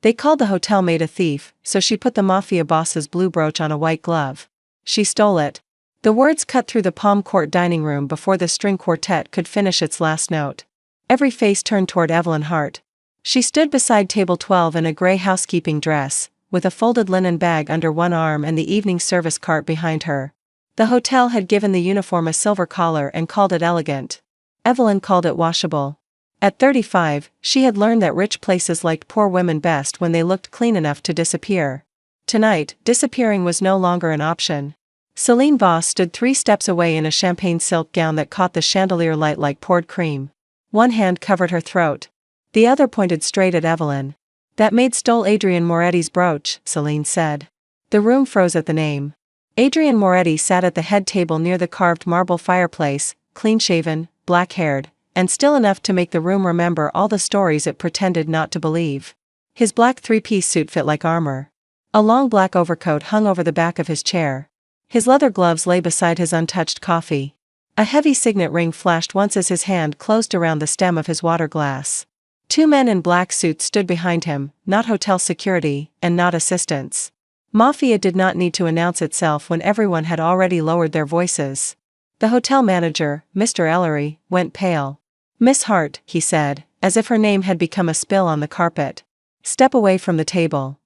They called the hotel maid a thief, so she put the Mafia boss's blue brooch on a white glove. She stole it. The words cut through the Palm Court dining room before the string quartet could finish its last note. Every face turned toward Evelyn Hart. She stood beside table 12 in a gray housekeeping dress, with a folded linen bag under one arm and the evening service cart behind her. The hotel had given the uniform a silver collar and called it elegant. Evelyn called it washable. At 35, she had learned that rich places liked poor women best when they looked clean enough to disappear. Tonight, disappearing was no longer an option. Celine Voss stood 3 steps away in a champagne silk gown that caught the chandelier light like poured cream. One hand covered her throat. The other pointed straight at Evelyn. "That maid stole Adrian Moretti's brooch," Celine said. The room froze at the name. Adrian Moretti sat at the head table near the carved marble fireplace, clean-shaven, black-haired, and still enough to make the room remember all the stories it pretended not to believe. His black 3-piece suit fit like armor. A long black overcoat hung over the back of his chair. His leather gloves lay beside his untouched coffee. A heavy signet ring flashed once as his hand closed around the stem of his water glass. 2 men in black suits stood behind him, not hotel security, and not assistants. Mafia did not need to announce itself when everyone had already lowered their voices. The hotel manager, Mr. Ellery, went pale. "Miss Hart," he said, as if her name had become a spill on the carpet. "Step away from the table."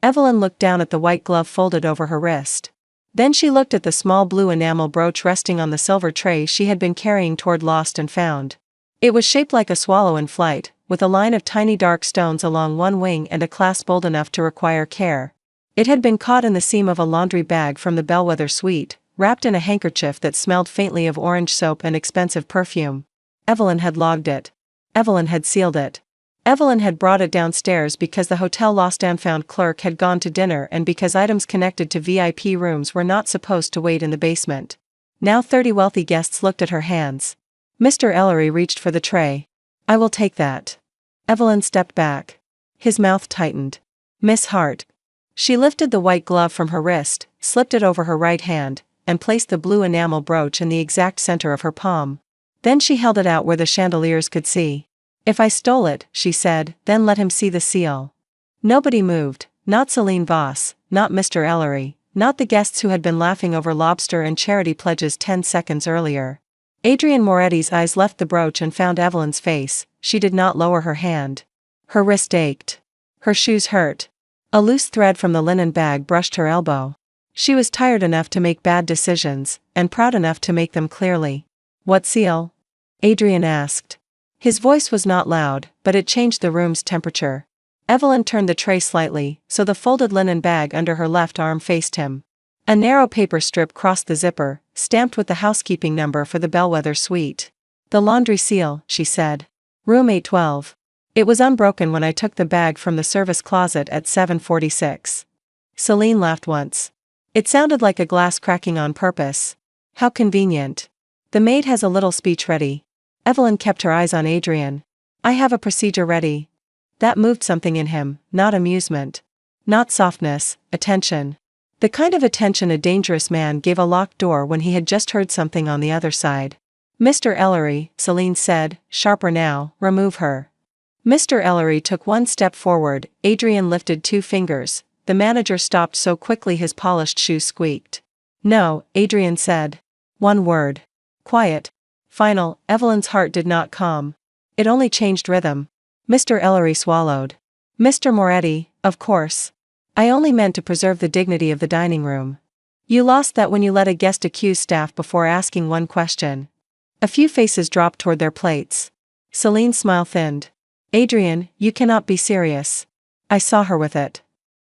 Evelyn looked down at the white glove folded over her wrist. Then she looked at the small blue enamel brooch resting on the silver tray she had been carrying toward Lost and Found. It was shaped like a swallow in flight, with a line of tiny dark stones along one wing and a clasp bold enough to require care. It had been caught in the seam of a laundry bag from the Bellwether suite, wrapped in a handkerchief that smelled faintly of orange soap and expensive perfume. Evelyn had logged it. Evelyn had sealed it. Evelyn had brought it downstairs because the hotel Lost and Found clerk had gone to dinner and because items connected to VIP rooms were not supposed to wait in the basement. Now 30 wealthy guests looked at her hands. Mr. Ellery reached for the tray. "I will take that." Evelyn stepped back. His mouth tightened. "Miss Hart." She lifted the white glove from her wrist, slipped it over her right hand, and placed the blue enamel brooch in the exact center of her palm. Then she held it out where the chandeliers could see. "If I stole it," she said, "then let him see the seal." Nobody moved, not Celine Voss, not Mr. Ellery, not the guests who had been laughing over lobster and charity pledges 10 seconds earlier. Adrian Moretti's eyes left the brooch and found Evelyn's face. She did not lower her hand. Her wrist ached. Her shoes hurt. A loose thread from the linen bag brushed her elbow. She was tired enough to make bad decisions, and proud enough to make them clearly. "What seal?" Adrian asked. His voice was not loud, but it changed the room's temperature. Evelyn turned the tray slightly, so the folded linen bag under her left arm faced him. A narrow paper strip crossed the zipper, stamped with the housekeeping number for the Bellwether suite. "The laundry seal," she said. "Room 812. It was unbroken when I took the bag from the service closet at 7:46. Celine laughed once. It sounded like a glass cracking on purpose. "How convenient. The maid has a little speech ready." Evelyn kept her eyes on Adrian. "I have a procedure ready." That moved something in him, not amusement. Not softness, attention. The kind of attention a dangerous man gave a locked door when he had just heard something on the other side. "Mr. Ellery," Celine said, sharper now, "remove her." Mr. Ellery took 1 step forward. Adrian lifted 2 fingers. The manager stopped so quickly his polished shoes squeaked. "No," Adrian said. 1 word. Quiet. Final. Evelyn's heart did not calm. It only changed rhythm. Mr. Ellery swallowed. "Mr. Moretti, of course. I only meant to preserve the dignity of the dining room. You lost that when you let a guest accuse staff before asking one question." A few faces dropped toward their plates. Celine's smile thinned. "Adrian, you cannot be serious." "I saw her with it."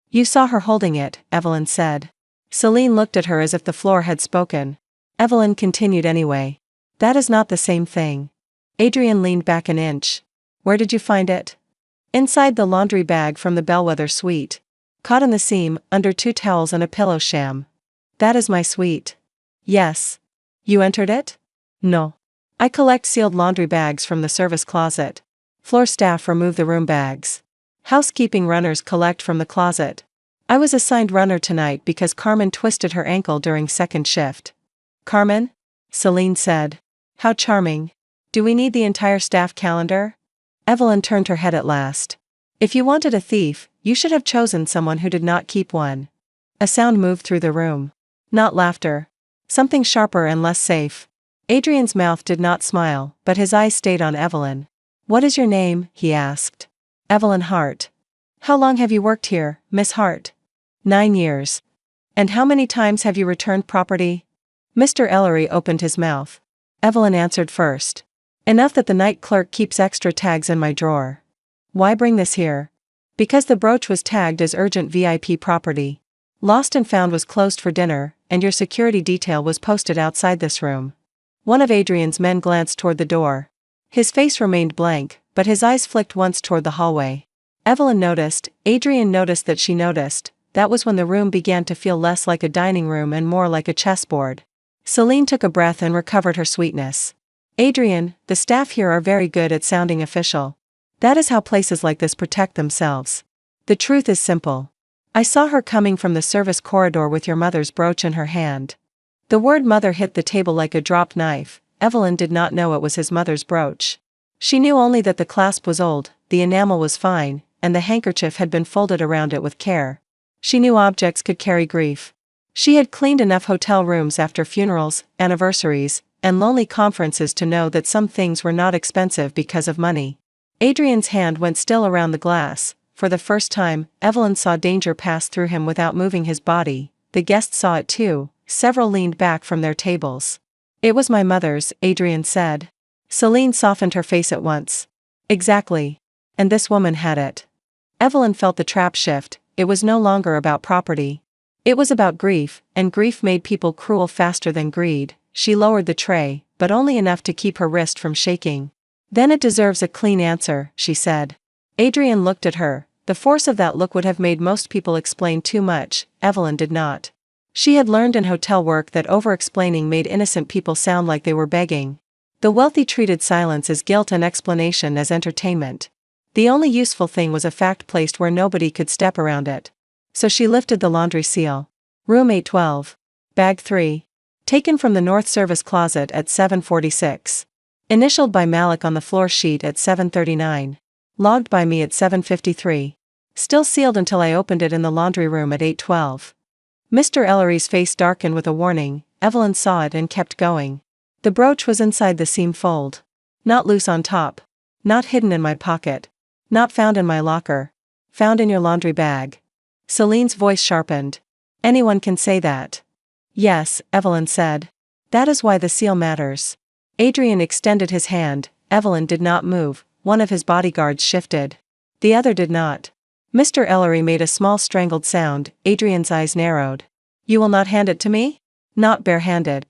"You saw her holding it," Evelyn said. Celine looked at her as if the floor had spoken. Evelyn continued anyway. "That is not the same thing." Adrian leaned back an inch. "Where did you find it?" "Inside the laundry bag from the Bellwether suite. Caught in the seam, under 2 towels and a pillow sham." "That is my suite." "Yes." "You entered it?" "No. I collect sealed laundry bags from the service closet. Floor staff remove the room bags. Housekeeping runners collect from the closet. I was assigned runner tonight because Carmen twisted her ankle during second shift." "Carmen?" Celine said. "How charming. Do we need the entire staff calendar?" Evelyn turned her head at last. If you wanted a thief, you should have chosen someone who did not keep one. A sound moved through the room. Not laughter. Something sharper and less safe. Adrian's mouth did not smile, but his eyes stayed on Evelyn. "What is your name?" he asked. "Evelyn Hart." "How long have you worked here, Miss Hart?" 9 years. "And how many times have you returned property?" Mr. Ellery opened his mouth. Evelyn answered first. "Enough that the night clerk keeps extra tags in my drawer." "Why bring this here?" "Because the brooch was tagged as urgent VIP property. Lost and Found was closed for dinner, and your security detail was posted outside this room." One of Adrian's men glanced toward the door. His face remained blank, but his eyes flicked once toward the hallway. Evelyn noticed, Adrian noticed that she noticed. That was when the room began to feel less like a dining room and more like a chessboard. Celine took a breath and recovered her sweetness. "Adrian, the staff here are very good at sounding official. That is how places like this protect themselves. The truth is simple. I saw her coming from the service corridor with your mother's brooch in her hand." The word mother hit the table like a dropped knife. Evelyn did not know it was his mother's brooch. She knew only that the clasp was old, the enamel was fine, and the handkerchief had been folded around it with care. She knew objects could carry grief. She had cleaned enough hotel rooms after funerals, anniversaries, and lonely conferences to know that some things were not expensive because of money. Adrian's hand went still around the glass. For the first time, Evelyn saw danger pass through him without moving his body. The guests saw it too. Several leaned back from their tables. "It was my mother's," Adrian said. Celine softened her face at once. "Exactly. And this woman had it." Evelyn felt the trap shift. It was no longer about property. It was about grief, and grief made people cruel faster than greed. She lowered the tray, but only enough to keep her wrist from shaking. "Then it deserves a clean answer," she said. Adrian looked at her. The force of that look would have made most people explain too much. Evelyn did not. She had learned in hotel work that over-explaining made innocent people sound like they were begging. The wealthy treated silence as guilt and explanation as entertainment. The only useful thing was a fact placed where nobody could step around it. So she lifted the laundry seal. "Room 812. Bag 3. Taken from the North Service closet at 7:46. Initialed by Malik on the floor sheet at 7:39. Logged by me at 7:53. Still sealed until I opened it in the laundry room at 8:12. Mr. Ellery's face darkened with a warning. Evelyn saw it and kept going. "The brooch was inside the seam fold. Not loose on top. Not hidden in my pocket. Not found in my locker. Found in your laundry bag." Celine's voice sharpened. "Anyone can say that." "Yes," Evelyn said. "That is why the seal matters." Adrian extended his hand. Evelyn did not move. One of his bodyguards shifted. The other did not. Mr. Ellery made a small strangled sound. Adrian's eyes narrowed. "You will not hand it to me?" "Not barehanded."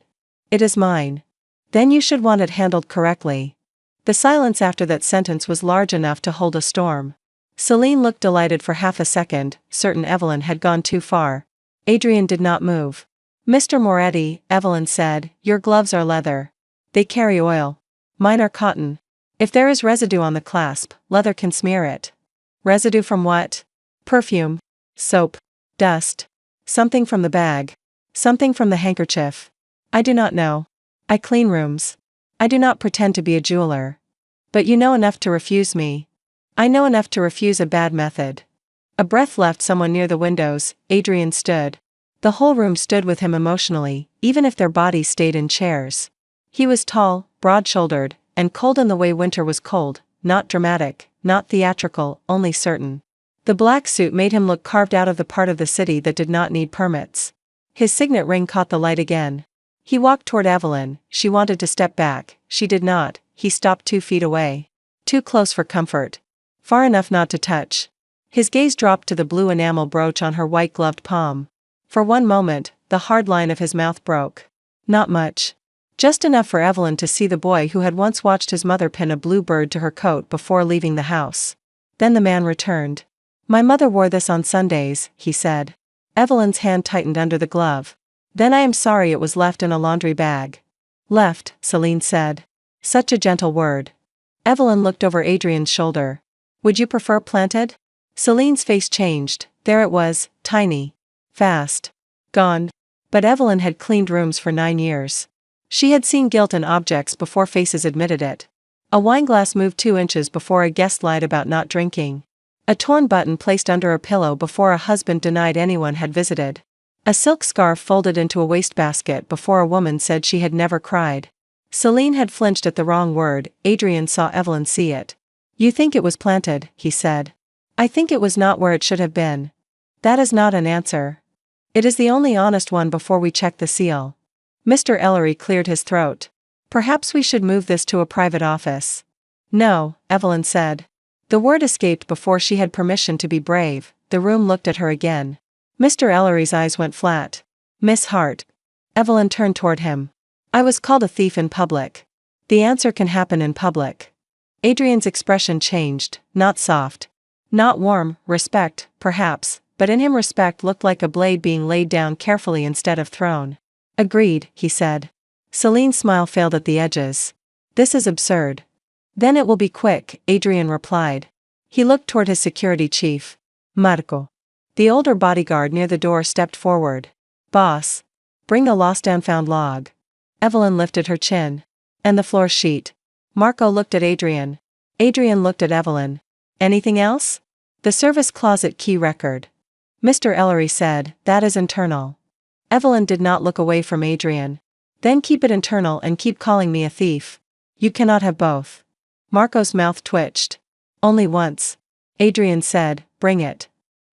"It is mine." "Then you should want it handled correctly." The silence after that sentence was large enough to hold a storm. Celine looked delighted for half a second, certain Evelyn had gone too far. Adrian did not move. "Mr. Moretti," Evelyn said, "your gloves are leather. They carry oil. Mine are cotton. If there is residue on the clasp, leather can smear it." "Residue from what?" "Perfume. Soap. Dust. Something from the bag. Something from the handkerchief. I do not know. I clean rooms. I do not pretend to be a jeweler. But you know enough to refuse me." "I know enough to refuse a bad method." A breath left someone near the windows. Adrian stood. The whole room stood with him emotionally, even if their bodies stayed in chairs. He was tall, broad-shouldered, and cold in the way winter was cold, not dramatic, not theatrical, only certain. The black suit made him look carved out of the part of the city that did not need permits. His signet ring caught the light again. He walked toward Evelyn. She wanted to step back. She did not. He stopped 2 feet away. Too close for comfort. Far enough not to touch. His gaze dropped to the blue enamel brooch on her white-gloved palm. For one moment, the hard line of his mouth broke. Not much. Just enough for Evelyn to see the boy who had once watched his mother pin a blue bird to her coat before leaving the house. Then the man returned. "My mother wore this on Sundays," he said. Evelyn's hand tightened under the glove. "Then I am sorry it was left in a laundry bag." "Left," Celine said. Such a gentle word. Evelyn looked over Adrian's shoulder. "Would you prefer planted?" Celine's face changed. There it was, tiny. Fast. Gone. But Evelyn had cleaned rooms for 9 years. She had seen guilt in objects before faces admitted it. A wineglass moved 2 inches before a guest lied about not drinking. A torn button placed under a pillow before a husband denied anyone had visited. A silk scarf folded into a wastebasket before a woman said she had never cried. Celine had flinched at the wrong word. Adrian saw Evelyn see it. "You think it was planted," he said. "I think it was not where it should have been." "That is not an answer. It is the only honest one before we check the seal." Mr. Ellery cleared his throat. "Perhaps we should move this to a private office." "No," Evelyn said. The word escaped before she had permission to be brave. The room looked at her again. Mr. Ellery's eyes went flat. "Miss Hart." Evelyn turned toward him. "I was called a thief in public. The answer can happen in public." Adrian's expression changed, not soft. Not warm, respect, perhaps, but in him respect looked like a blade being laid down carefully instead of thrown. "Agreed," he said. Celine's smile failed at the edges. "This is absurd." "Then it will be quick," Adrian replied. He looked toward his security chief. "Marco." The older bodyguard near the door stepped forward. "Boss. Bring the lost and found log." Evelyn lifted her chin. "And the floor sheet." Marco looked at Adrian. Adrian looked at Evelyn. "Anything else?" "The service closet key record." Mr. Ellery said, "That is internal." Evelyn did not look away from Adrian. "Then keep it internal and keep calling me a thief. You cannot have both." Marco's mouth twitched. "Only once." Adrian said, "Bring it."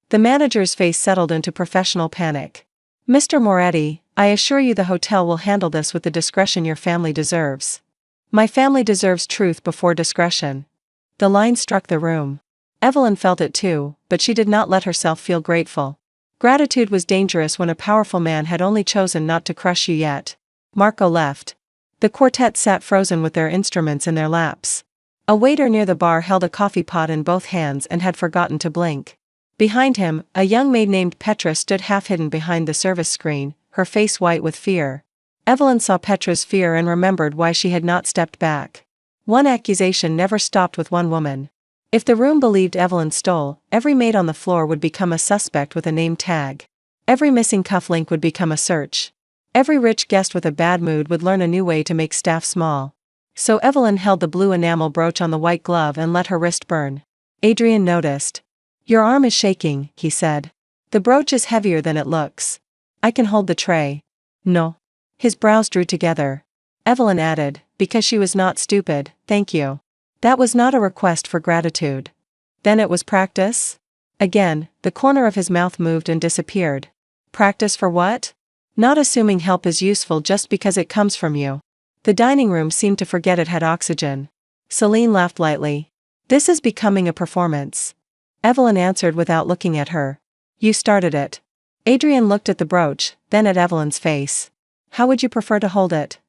The manager's face settled into professional panic. "Mr. Moretti, I assure you the hotel will handle this with the discretion your family deserves." "My family deserves truth before discretion." The line struck the room. Evelyn felt it too, but she did not let herself feel grateful. Gratitude was dangerous when a powerful man had only chosen not to crush you yet. Marco left. The quartet sat frozen with their instruments in their laps. A waiter near the bar held a coffee pot in both hands and had forgotten to blink. Behind him, a young maid named Petra stood half hidden behind the service screen, her face white with fear. Evelyn saw Petra's fear and remembered why she had not stepped back. One accusation never stopped with one woman. If the room believed Evelyn stole, every maid on the floor would become a suspect with a name tag. Every missing cufflink would become a search. Every rich guest with a bad mood would learn a new way to make staff small. So Evelyn held the blue enamel brooch on the white glove and let her wrist burn. Adrian noticed. "Your arm is shaking," he said. "The brooch is heavier than it looks." "I can hold the tray." "No." His brows drew together. Evelyn added, "Because she was not stupid, thank you." That was not a request for gratitude. "Then it was practice?" Again, the corner of his mouth moved and disappeared. "Practice for what?" "Not assuming help is useful just because it comes from you." The dining room seemed to forget it had oxygen. Celine laughed lightly. "This is becoming a performance." Evelyn answered without looking at her. "You started it." Adrian looked at the brooch, then at Evelyn's face. "How would you prefer to hold it?"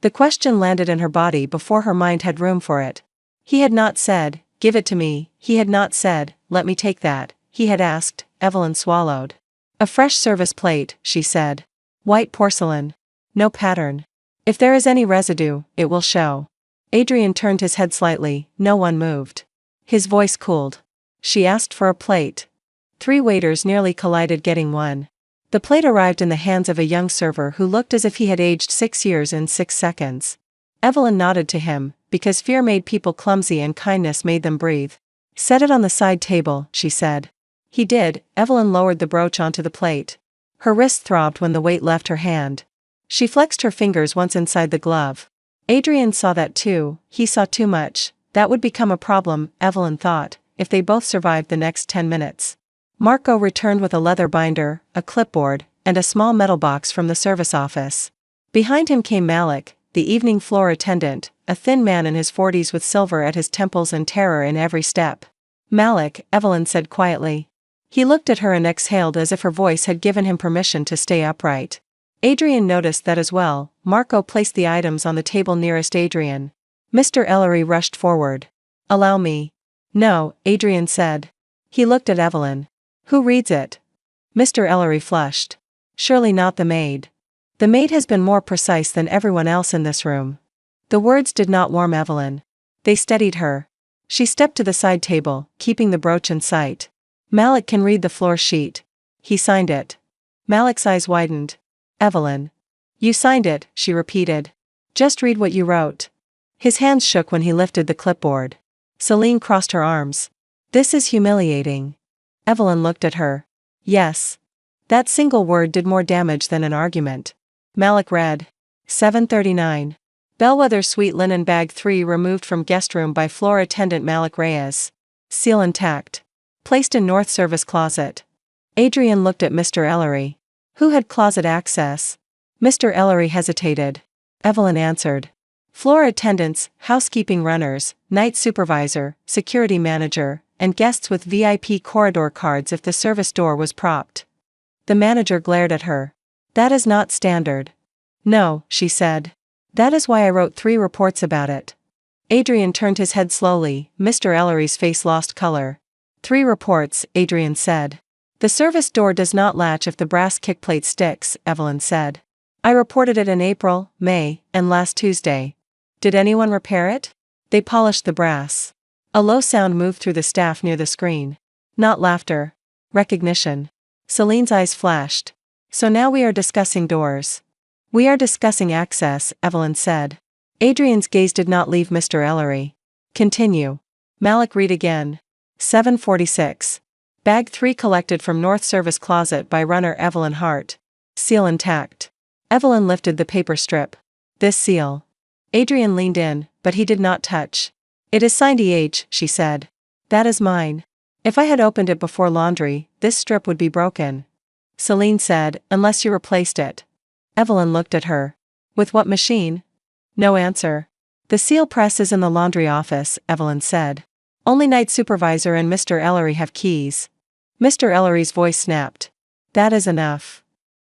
The question landed in her body before her mind had room for it. He had not said, "Give it to me," he had not said, "Let me take that," he had asked. Evelyn swallowed. "A fresh service plate," she said. "White porcelain. No pattern. If there is any residue, it will show." Adrian turned his head slightly. No one moved. His voice cooled. "She asked for a plate." 3 waiters nearly collided getting one. The plate arrived in the hands of a young server who looked as if he had aged 6 years in 6 seconds. Evelyn nodded to him, because fear made people clumsy and kindness made them breathe. "Set it on the side table," she said. He did. Evelyn lowered the brooch onto the plate. Her wrist throbbed when the weight left her hand. She flexed her fingers once inside the glove. Adrian saw that too. He saw too much. That would become a problem, Evelyn thought, if they both survived the next 10 minutes. Marco returned with a leather binder, a clipboard, and a small metal box from the service office. Behind him came Malik, the evening floor attendant, a thin man in his 40s with silver at his temples and terror in every step. "Malik," Evelyn said quietly. He looked at her and exhaled as if her voice had given him permission to stay upright. Adrian noticed that as well. Marco placed the items on the table nearest Adrian. Mr. Ellery rushed forward. "Allow me." "No," Adrian said. He looked at Evelyn. "Who reads it?" Mr. Ellery flushed. "Surely not the maid." "The maid has been more precise than everyone else in this room." The words did not warm Evelyn. They steadied her. She stepped to the side table, keeping the brooch in sight. "Malik can read the floor sheet." He signed it. Malik's eyes widened. "Evelyn." "You signed it," she repeated. "Just read what you wrote." His hands shook when he lifted the clipboard. Celine crossed her arms. This is humiliating. Evelyn looked at her. Yes. That single word did more damage than an argument. Malik read. 7:39. Bellwether Suite linen bag 3 removed from guest room by floor attendant Malik Reyes. Seal intact. Placed in North Service closet. Adrian looked at Mr. Ellery. Who had closet access? Mr. Ellery hesitated. Evelyn answered. Floor attendants, housekeeping runners, night supervisor, security manager, and guests with VIP corridor cards if the service door was propped. The manager glared at her. That is not standard. No, she said. That is why I wrote 3 reports about it. Adrian turned his head slowly. Mr. Ellery's face lost color. 3 reports, Adrian said. The service door does not latch if the brass kickplate sticks, Evelyn said. I reported it in April, May, and last Tuesday. Did anyone repair it? They polished the brass. A low sound moved through the staff near the screen. Not laughter. Recognition. Celine's eyes flashed. So now we are discussing doors. We are discussing access, Evelyn said. Adrian's gaze did not leave Mr. Ellery. Continue. Malik read again. 7:46. Bag 3 collected from North Service closet by runner Evelyn Hart. Seal intact. Evelyn lifted the paper strip. This seal. Adrian leaned in, but he did not touch. It is signed EH, she said. That is mine. If I had opened it before laundry, this strip would be broken. Celine said, unless you replaced it. Evelyn looked at her. With what machine? No answer. The seal press is in the laundry office, Evelyn said. Only night supervisor and Mr. Ellery have keys. Mr. Ellery's voice snapped. That is enough.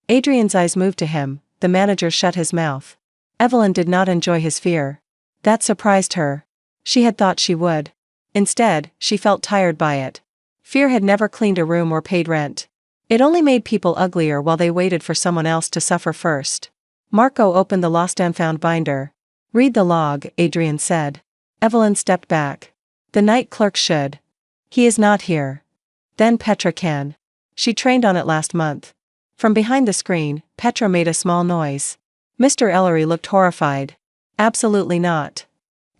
Adrian's eyes moved to him. The manager shut his mouth. Evelyn did not enjoy his fear. That surprised her. She had thought she would. Instead, she felt tired by it. Fear had never cleaned a room or paid rent. It only made people uglier while they waited for someone else to suffer first. Marco opened the lost and found binder. Read the log, Adrian said. Evelyn stepped back. The night clerk should. He is not here. Then Petra can. She trained on it last month. From behind the screen, Petra made a small noise. Mr. Ellery looked horrified. Absolutely not.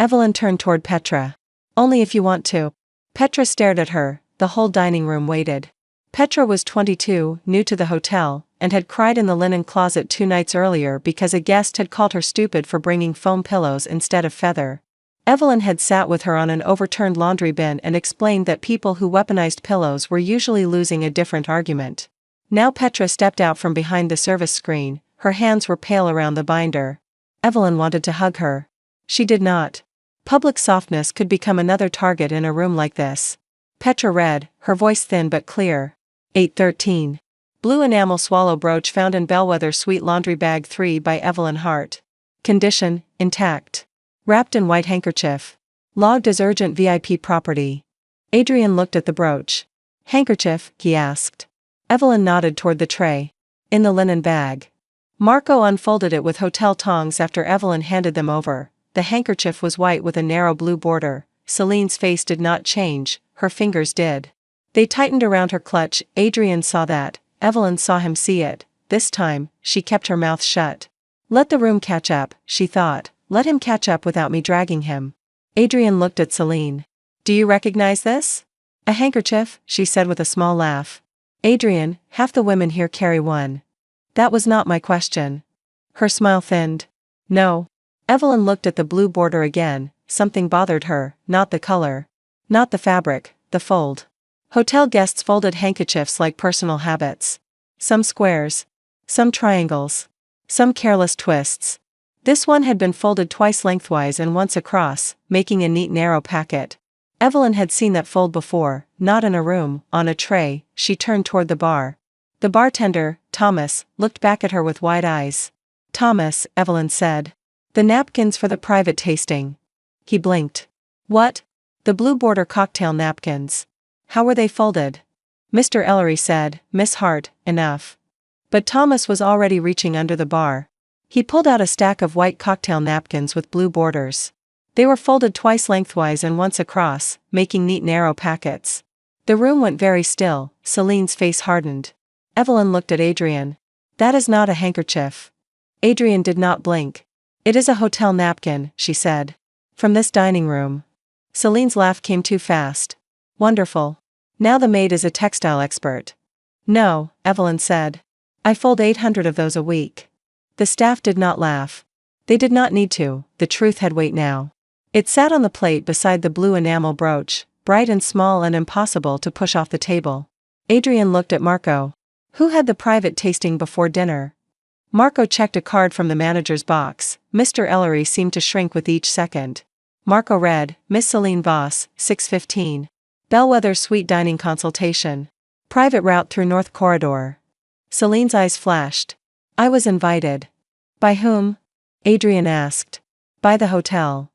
Evelyn turned toward Petra. Only if you want to. Petra stared at her. The whole dining room waited. Petra was 22, new to the hotel, and had cried in the linen closet 2 nights earlier because a guest had called her stupid for bringing foam pillows instead of feather. Evelyn had sat with her on an overturned laundry bin and explained that people who weaponized pillows were usually losing a different argument. Now Petra stepped out from behind the service screen. Her hands were pale around the binder. Evelyn wanted to hug her. She did not. Public softness could become another target in a room like this. Petra read, her voice thin but clear. 8:13. Blue enamel swallow brooch found in Bellwether Suite laundry bag 3 by Evelyn Hart. Condition, intact. Wrapped in white handkerchief. Logged as urgent VIP property. Adrian looked at the brooch. Handkerchief, he asked. Evelyn nodded toward the tray. In the linen bag. Marco unfolded it with hotel tongs after Evelyn handed them over. The handkerchief was white with a narrow blue border. Celine's face did not change, her fingers did. They tightened around her clutch. Adrian saw that. Evelyn saw him see it. This time, she kept her mouth shut. Let the room catch up, she thought. Let him catch up without me dragging him. Adrian looked at Celine. Do you recognize this? A handkerchief, she said with a small laugh. Adrian, half the women here carry one. That was not my question. Her smile thinned. No. Evelyn looked at the blue border again. Something bothered her, not the color. Not the fabric, the fold. Hotel guests folded handkerchiefs like personal habits. Some squares. Some triangles. Some careless twists. This one had been folded twice lengthwise and once across, making a neat narrow packet. Evelyn had seen that fold before, not in a room, on a tray. She turned toward the bar. The bartender, Thomas, looked back at her with wide eyes. Thomas, Evelyn said. The napkins for the private tasting. He blinked. What? The blue border cocktail napkins. How were they folded? Mr. Ellery said, Miss Hart, enough. But Thomas was already reaching under the bar. He pulled out a stack of white cocktail napkins with blue borders. They were folded twice lengthwise and once across, making neat narrow packets. The room went very still. Celine's face hardened. Evelyn looked at Adrian. That is not a handkerchief. Adrian did not blink. It is a hotel napkin, she said. From this dining room. Celine's laugh came too fast. Wonderful. Now the maid is a textile expert. No, Evelyn said. I fold 800 of those a week. The staff did not laugh. They did not need to, the truth had weight now. It sat on the plate beside the blue enamel brooch, bright and small and impossible to push off the table. Adrian looked at Marco. Who had the private tasting before dinner? Marco checked a card from the manager's box. Mr. Ellery seemed to shrink with each second. Marco read, Miss Celine Voss, 6:15. Bellwether Suite Dining Consultation. Private route through North Corridor. Celine's eyes flashed. I was invited. By whom? Adrian asked. By the hotel.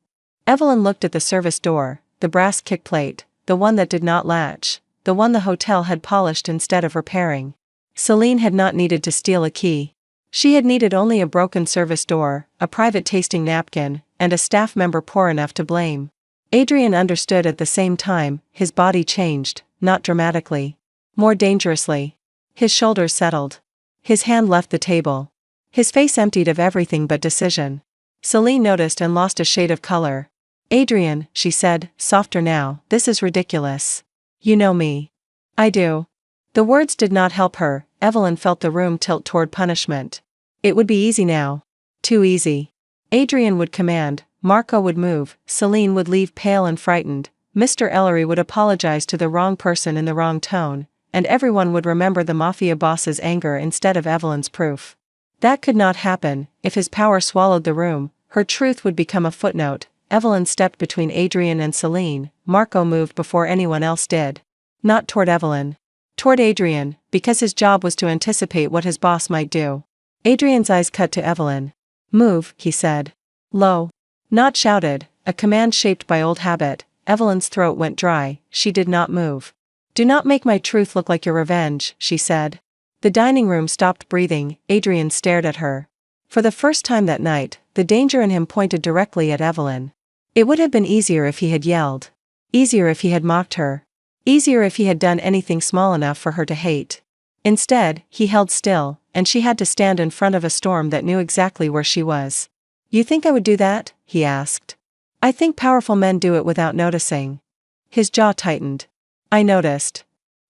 Evelyn looked at the service door, the brass kickplate, the one that did not latch, the one the hotel had polished instead of repairing. Celine had not needed to steal a key. She had needed only a broken service door, a private tasting napkin, and a staff member poor enough to blame. Adrian understood at the same time. His body changed, not dramatically. More dangerously. His shoulders settled. His hand left the table. His face emptied of everything but decision. Celine noticed and lost a shade of color. Adrian, she said, softer now, this is ridiculous. You know me. I do. The words did not help her. Evelyn felt the room tilt toward punishment. It would be easy now. Too easy. Adrian would command, Marco would move, Celine would leave pale and frightened, Mr. Ellery would apologize to the wrong person in the wrong tone, and everyone would remember the Mafia boss's anger instead of Evelyn's proof. That could not happen. If his power swallowed the room, her truth would become a footnote. Evelyn stepped between Adrian and Celine. Marco moved before anyone else did. Not toward Evelyn. Toward Adrian, because his job was to anticipate what his boss might do. Adrian's eyes cut to Evelyn. Move, he said. Low. Not shouted, a command shaped by old habit. Evelyn's throat went dry. She did not move. Do not make my truth look like your revenge, she said. The dining room stopped breathing. Adrian stared at her. For the first time that night, the danger in him pointed directly at Evelyn. It would have been easier if he had yelled. Easier if he had mocked her. Easier if he had done anything small enough for her to hate. Instead, he held still, and she had to stand in front of a storm that knew exactly where she was. You think I would do that? He asked. I think powerful men do it without noticing. His jaw tightened. I noticed.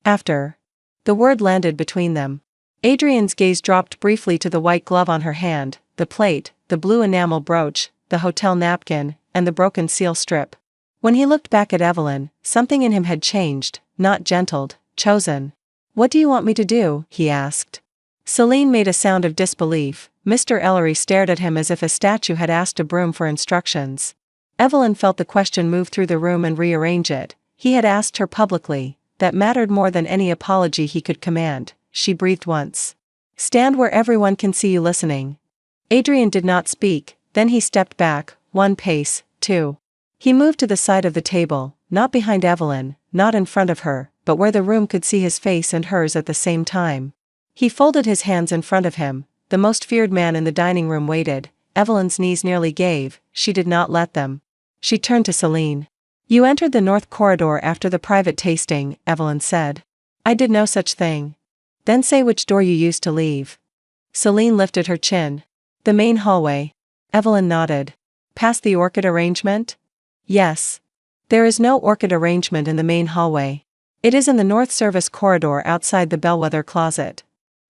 After. The word landed between them. Adrian's gaze dropped briefly to the white glove on her hand, the plate, the blue enamel brooch, the hotel napkin, and the broken seal strip. When he looked back at Evelyn, something in him had changed, not gentled, chosen. What do you want me to do? He asked. Celine made a sound of disbelief. Mr. Ellery stared at him as if a statue had asked a broom for instructions. Evelyn felt the question move through the room and rearrange it. He had asked her publicly. That mattered more than any apology he could command. She breathed once. Stand where everyone can see you listening. Adrian did not speak. Then he stepped back, 1 pace, 2. He moved to the side of the table, not behind Evelyn, not in front of her, but where the room could see his face and hers at the same time. He folded his hands in front of him. The most feared man in the dining room waited. Evelyn's knees nearly gave. She did not let them. She turned to Celine. You entered the North Corridor after the private tasting, Evelyn said. I did no such thing. Then say which door you used to leave. Celine lifted her chin. The main hallway. Evelyn nodded. Past the orchid arrangement? Yes. There is no orchid arrangement in the main hallway. It is in the North Service corridor outside the bellwether closet.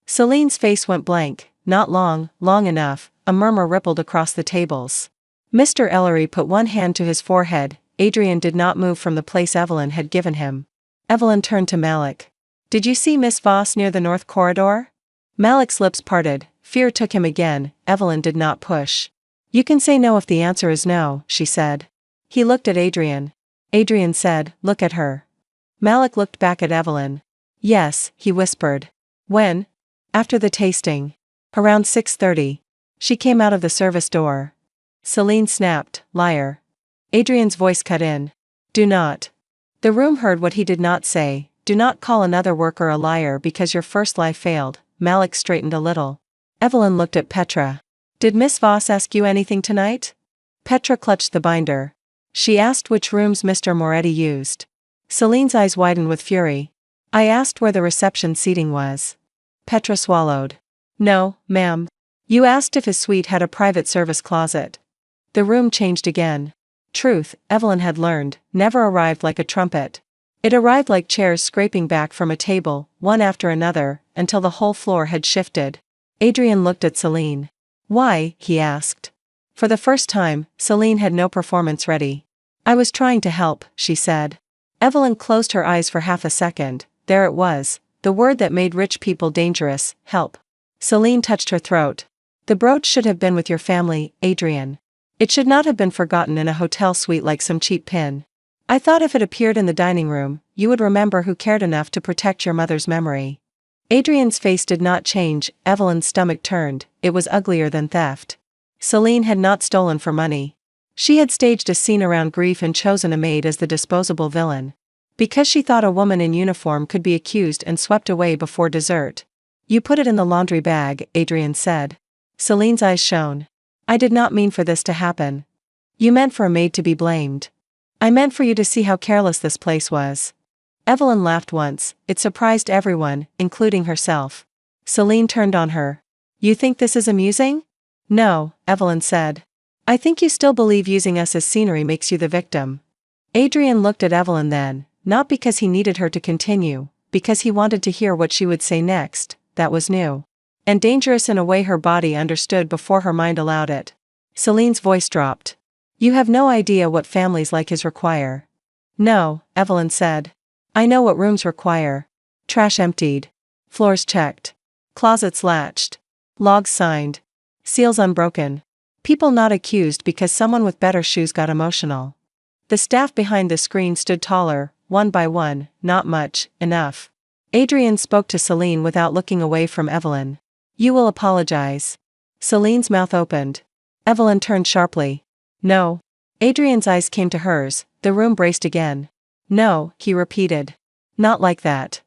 Celine's face went blank. Not long, long enough. A murmur rippled across the tables. Mr. Ellery put one hand to his forehead. Adrian did not move from the place Evelyn had given him. Evelyn turned to Malik. Did you see Miss Voss near the North Corridor? Malik's lips parted. Fear took him again. Evelyn did not push. You can say no if the answer is no, she said. He looked at Adrian. Adrian said, look at her. Malik looked back at Evelyn. Yes, he whispered. When? After the tasting. Around 6:30. She came out of the service door. Celine snapped, liar. Adrian's voice cut in. Do not. The room heard what he did not say. Do not call another worker a liar because your first lie failed. Malik straightened a little. Evelyn looked at Petra. Did Miss Voss ask you anything tonight? Petra clutched the binder. She asked which rooms Mr. Moretti used. Celine's eyes widened with fury. I asked where the reception seating was. Petra swallowed. No, ma'am. You asked if his suite had a private service closet. The room changed again. Truth, Evelyn had learned, never arrived like a trumpet. It arrived like chairs scraping back from a table, one after another, until the whole floor had shifted. Adrian looked at Celine. Why? He asked. For the first time, Celine had no performance ready. I was trying to help, she said. Evelyn closed her eyes for half a second. There it was, the word that made rich people dangerous, help. Celine touched her throat. The brooch should have been with your family, Adrian. It should not have been forgotten in a hotel suite like some cheap pin. I thought if it appeared in the dining room, you would remember who cared enough to protect your mother's memory. Adrian's face did not change. Evelyn's stomach turned. It was uglier than theft. Celine had not stolen for money. She had staged a scene around grief and chosen a maid as the disposable villain. Because she thought a woman in uniform could be accused and swept away before dessert. You put it in the laundry bag, Adrian said. Celine's eyes shone. I did not mean for this to happen. You meant for a maid to be blamed. I meant for you to see how careless this place was. Evelyn laughed once. It surprised everyone, including herself. Celine turned on her. You think this is amusing? No, Evelyn said. I think you still believe using us as scenery makes you the victim. Adrian looked at Evelyn then, not because he needed her to continue, because he wanted to hear what she would say next. That was new. And dangerous in a way her body understood before her mind allowed it. Celine's voice dropped. You have no idea what families like his require. No, Evelyn said. I know what rooms require. Trash emptied. Floors checked. Closets latched. Logs signed. Seals unbroken. People not accused because someone with better shoes got emotional. The staff behind the screen stood taller, one by one, not much, enough. Adrian spoke to Celine without looking away from Evelyn. You will apologize. Celine's mouth opened. Evelyn turned sharply. No. Adrian's eyes came to hers. The room braced again. No, he repeated. Not like that.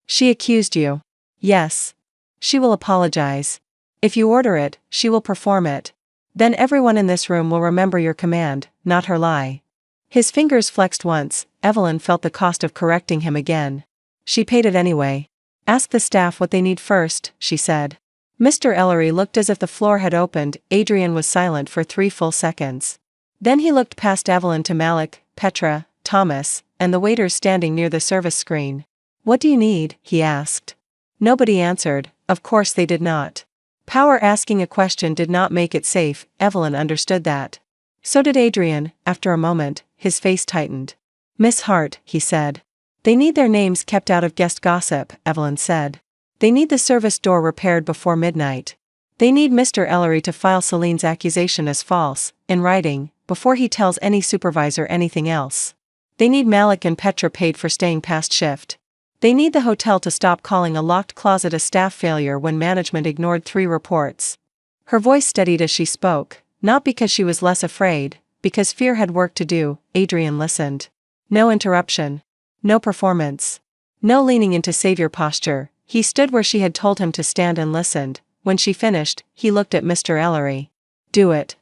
She accused you. Yes. She will apologize. If you order it, she will perform it. Then everyone in this room will remember your command, not her lie. His fingers flexed once. Evelyn felt the cost of correcting him again. She paid it anyway. Ask the staff what they need first, she said. Mr. Ellery looked as if the floor had opened. Adrian was silent for 3 full seconds. Then he looked past Evelyn to Malik, Petra, Thomas, and the waiters standing near the service screen. What do you need? He asked. Nobody answered. Of course they did not. Power asking a question did not make it safe. Evelyn understood that. So did Adrian. After a moment, his face tightened. Miss Hart, he said. They need their names kept out of guest gossip, Evelyn said. They need the service door repaired before midnight. They need Mr. Ellery to file Celine's accusation as false, in writing, before he tells any supervisor anything else. They need Malik and Petra paid for staying past shift. They need the hotel to stop calling a locked closet a staff failure when management ignored 3 reports. Her voice steadied as she spoke, not because she was less afraid, because fear had work to do. Adrian listened. No interruption. No performance. No leaning into savior posture. He stood where she had told him to stand and listened. When she finished, he looked at Mr. Ellery. Do it.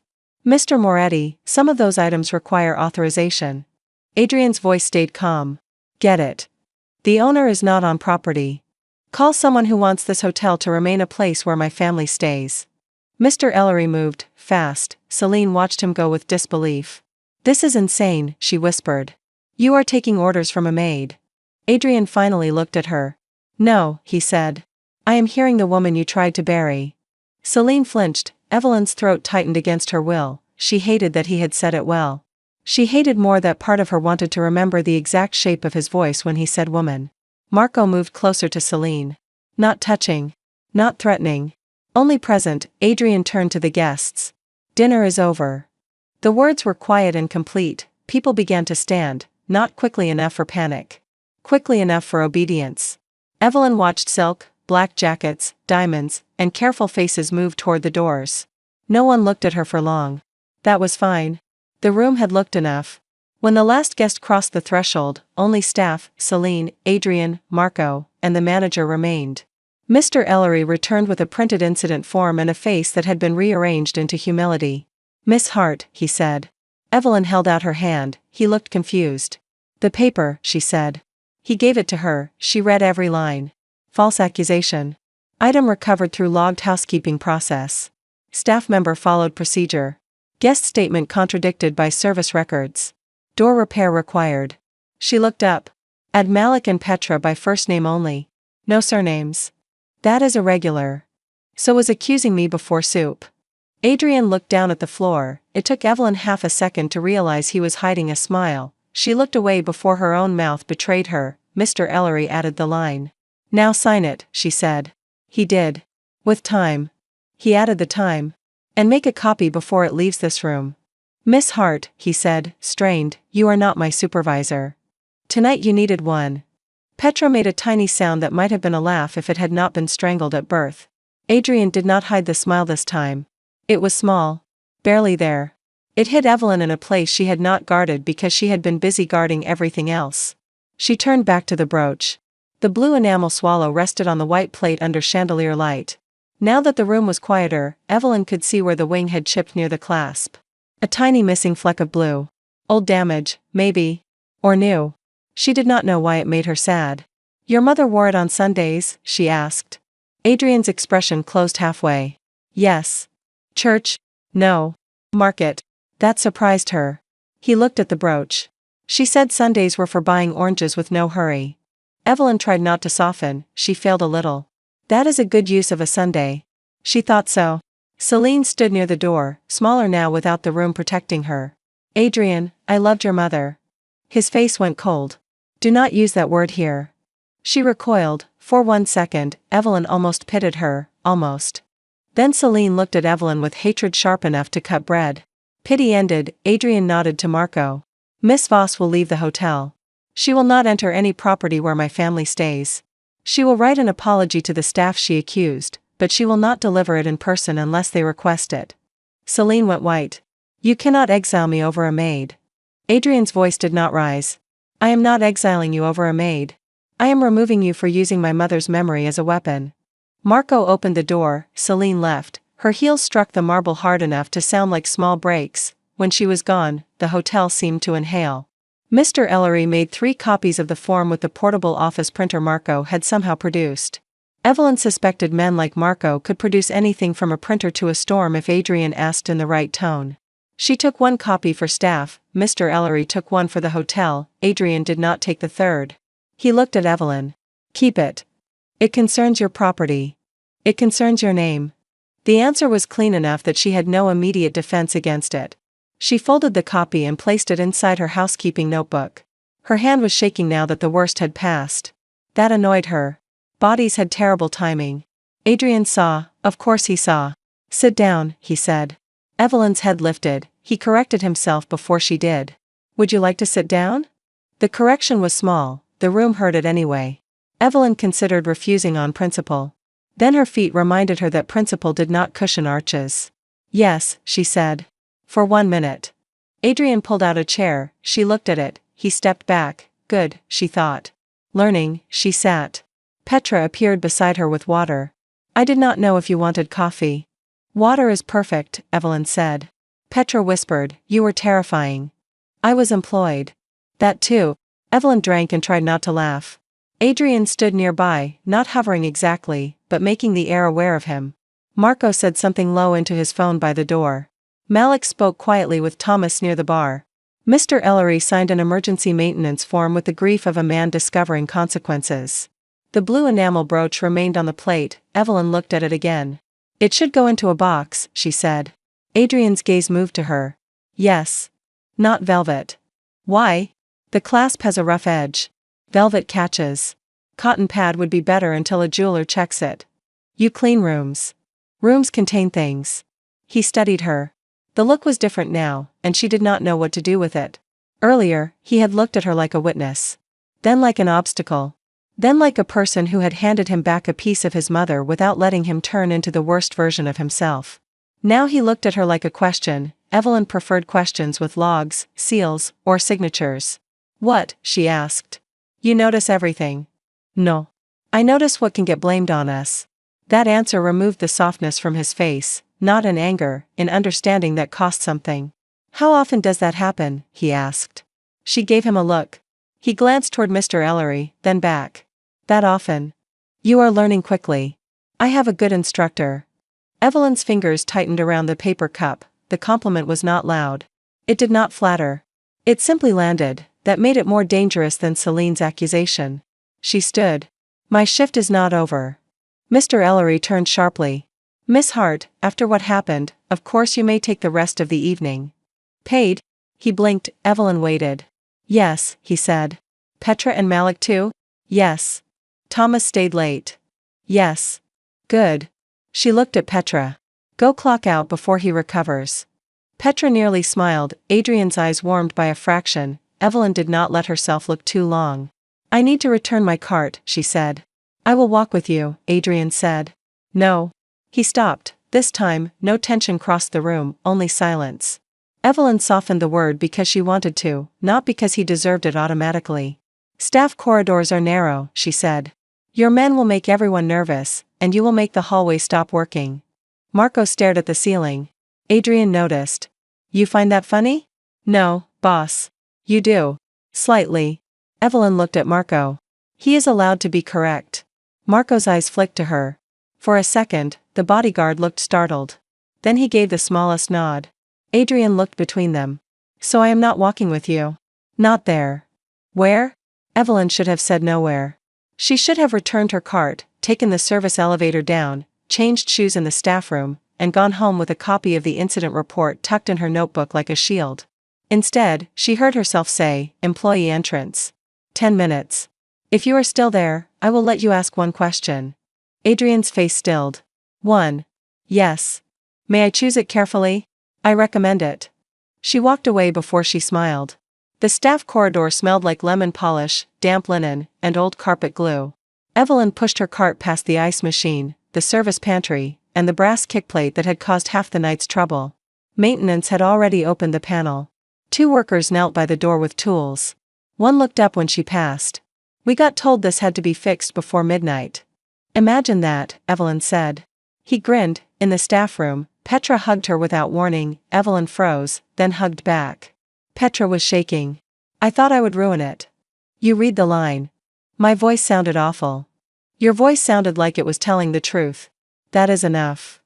Mr. Moretti, some of those items require authorization. Adrian's voice stayed calm. Get it. The owner is not on property. Call someone who wants this hotel to remain a place where my family stays. Mr. Ellery moved, fast. Celine watched him go with disbelief. This is insane, she whispered. You are taking orders from a maid. Adrian finally looked at her. No, he said. I am hearing the woman you tried to bury. Celine flinched. Evelyn's throat tightened against her will. She hated that he had said it well. She hated more that part of her wanted to remember the exact shape of his voice when he said woman. Marco moved closer to Celine. Not touching. Not threatening. Only present. Adrian turned to the guests. Dinner is over. The words were quiet and complete. People began to stand, not quickly enough for panic. Quickly enough for obedience. Evelyn watched silk, black jackets, diamonds, and careful faces move toward the doors. No one looked at her for long. That was fine. The room had looked enough. When the last guest crossed the threshold, only staff, Celine, Adrian, Marco, and the manager remained. Mr. Ellery returned with a printed incident form and a face that had been rearranged into humility. Miss Hart, he said. Evelyn held out her hand. He looked confused. The paper, she said. He gave it to her. She read every line. False accusation. Item recovered through logged housekeeping process. Staff member followed procedure. Guest statement contradicted by service records. Door repair required. She looked up. Add Malik and Petra by first name only. No surnames. That is irregular. So was accusing me before soup. Adrian looked down at the floor. It took Evelyn half a second to realize he was hiding a smile. She looked away before her own mouth betrayed her. Mr. Ellery added the line. Now sign it, she said. He did. With time. He added the time. And make a copy before it leaves this room. Miss Hart, he said, strained, you are not my supervisor. Tonight you needed one. Petra made a tiny sound that might have been a laugh if it had not been strangled at birth. Adrian did not hide the smile this time. It was small. Barely there. It hit Evelyn in a place she had not guarded because she had been busy guarding everything else. She turned back to the brooch. The blue enamel swallow rested on the white plate under chandelier light. Now that the room was quieter, Evelyn could see where the wing had chipped near the clasp. A tiny missing fleck of blue. Old damage, maybe. Or new. She did not know why it made her sad. Your mother wore it on Sundays, she asked. Adrian's expression closed halfway. Yes. Church? No. Market. That surprised her. He looked at the brooch. She said Sundays were for buying oranges with no hurry. Evelyn tried not to soften, she failed a little. That is a good use of a Sunday. She thought so. Celine stood near the door, smaller now without the room protecting her. Adrian, I loved your mother. His face went cold. Do not use that word here. She recoiled. For 1 second, Evelyn almost pitied her, almost. Then Celine looked at Evelyn with hatred sharp enough to cut bread. Pity ended, Adrian nodded to Marco. Miss Voss will leave the hotel. She will not enter any property where my family stays. She will write an apology to the staff she accused, but she will not deliver it in person unless they request it. Celine went white. You cannot exile me over a maid. Adrian's voice did not rise. I am not exiling you over a maid. I am removing you for using my mother's memory as a weapon. Marco opened the door, Celine left. Her heels struck the marble hard enough to sound like small breaks. When she was gone, the hotel seemed to inhale. Mr. Ellery made 3 copies of the form with the portable office printer Marco had somehow produced. Evelyn suspected men like Marco could produce anything from a printer to a storm if Adrian asked in the right tone. She took 1 copy for staff, Mr. Ellery took 1 for the hotel, Adrian did not take the 3rd. He looked at Evelyn. Keep it. It concerns your property. It concerns your name. The answer was clean enough that she had no immediate defense against it. She folded the copy and placed it inside her housekeeping notebook. Her hand was shaking now that the worst had passed. That annoyed her. Bodies had terrible timing. Adrian saw, of course he saw. Sit down, he said. Evelyn's head lifted, he corrected himself before she did. Would you like to sit down? The correction was small, the room heard it anyway. Evelyn considered refusing on principle. Then her feet reminded her that principle did not cushion arches. Yes, she said. For 1 minute. Adrian pulled out a chair, she looked at it, he stepped back. Good, she thought. Learning, she sat. Petra appeared beside her with water. I did not know if you wanted coffee. Water is perfect, Evelyn said. Petra whispered, you were terrifying. I was employed. That too. Evelyn drank and tried not to laugh. Adrian stood nearby, not hovering exactly, but making the air aware of him. Marco said something low into his phone by the door. Malik spoke quietly with Thomas near the bar. Mr. Ellery signed an emergency maintenance form with the grief of a man discovering consequences. The blue enamel brooch remained on the plate. Evelyn looked at it again. It should go into a box, she said. Adrian's gaze moved to her. Yes. Not velvet. Why? The clasp has a rough edge. Velvet catches. Cotton pad would be better until a jeweler checks it. You clean rooms. Rooms contain things. He studied her. The look was different now, and she did not know what to do with it. Earlier, he had looked at her like a witness. Then like an obstacle. Then like a person who had handed him back a piece of his mother without letting him turn into the worst version of himself. Now he looked at her like a question. Evelyn preferred questions with logs, seals, or signatures. What? She asked. You notice everything. No. I notice what can get blamed on us. That answer removed the softness from his face, not in anger, in understanding that cost something. How often does that happen? He asked. She gave him a look. He glanced toward Mr. Ellery, then back. That often. You are learning quickly. I have a good instructor. Evelyn's fingers tightened around the paper cup. The compliment was not loud. It did not flatter. It simply landed. That made it more dangerous than Celine's accusation. She stood. My shift is not over. Mr. Ellery turned sharply. Miss Hart, after what happened, of course you may take the rest of the evening. Paid? He blinked. Evelyn waited. Yes, he said. Petra and Malik too? Yes. Thomas stayed late. Yes. Good. She looked at Petra. Go clock out before he recovers. Petra nearly smiled. Adrian's eyes warmed by a fraction. Evelyn did not let herself look too long. I need to return my cart, she said. I will walk with you, Adrian said. No. He stopped. This time, no tension crossed the room, only silence. Evelyn softened the word because she wanted to, not because he deserved it automatically. Staff corridors are narrow, she said. Your men will make everyone nervous, and you will make the hallway stop working. Marco stared at the ceiling. Adrian noticed. You find that funny? No, boss. You do. Slightly. Evelyn looked at Marco. He is allowed to be correct. Marco's eyes flicked to her. For a second, the bodyguard looked startled. Then he gave the smallest nod. Adrian looked between them. So I am not walking with you? Not there. Where? Evelyn should have said nowhere. She should have returned her cart, taken the service elevator down, changed shoes in the staff room, and gone home with a copy of the incident report tucked in her notebook like a shield. Instead, she heard herself say, employee entrance. 10 minutes. If you are still there, I will let you ask one question. Adrian's face stilled. 1. Yes. May I choose it carefully? I recommend it. She walked away before she smiled. The staff corridor smelled like lemon polish, damp linen, and old carpet glue. Evelyn pushed her cart past the ice machine, the service pantry, and the brass kickplate that had caused half the night's trouble. Maintenance had already opened the panel. 2 workers knelt by the door with tools. One looked up when she passed. We got told this had to be fixed before midnight. Imagine that, Evelyn said. He grinned. In the staff room, Petra hugged her without warning. Evelyn froze, then hugged back. Petra was shaking. I thought I would ruin it. You read the line. My voice sounded awful. Your voice sounded like it was telling the truth. That is enough.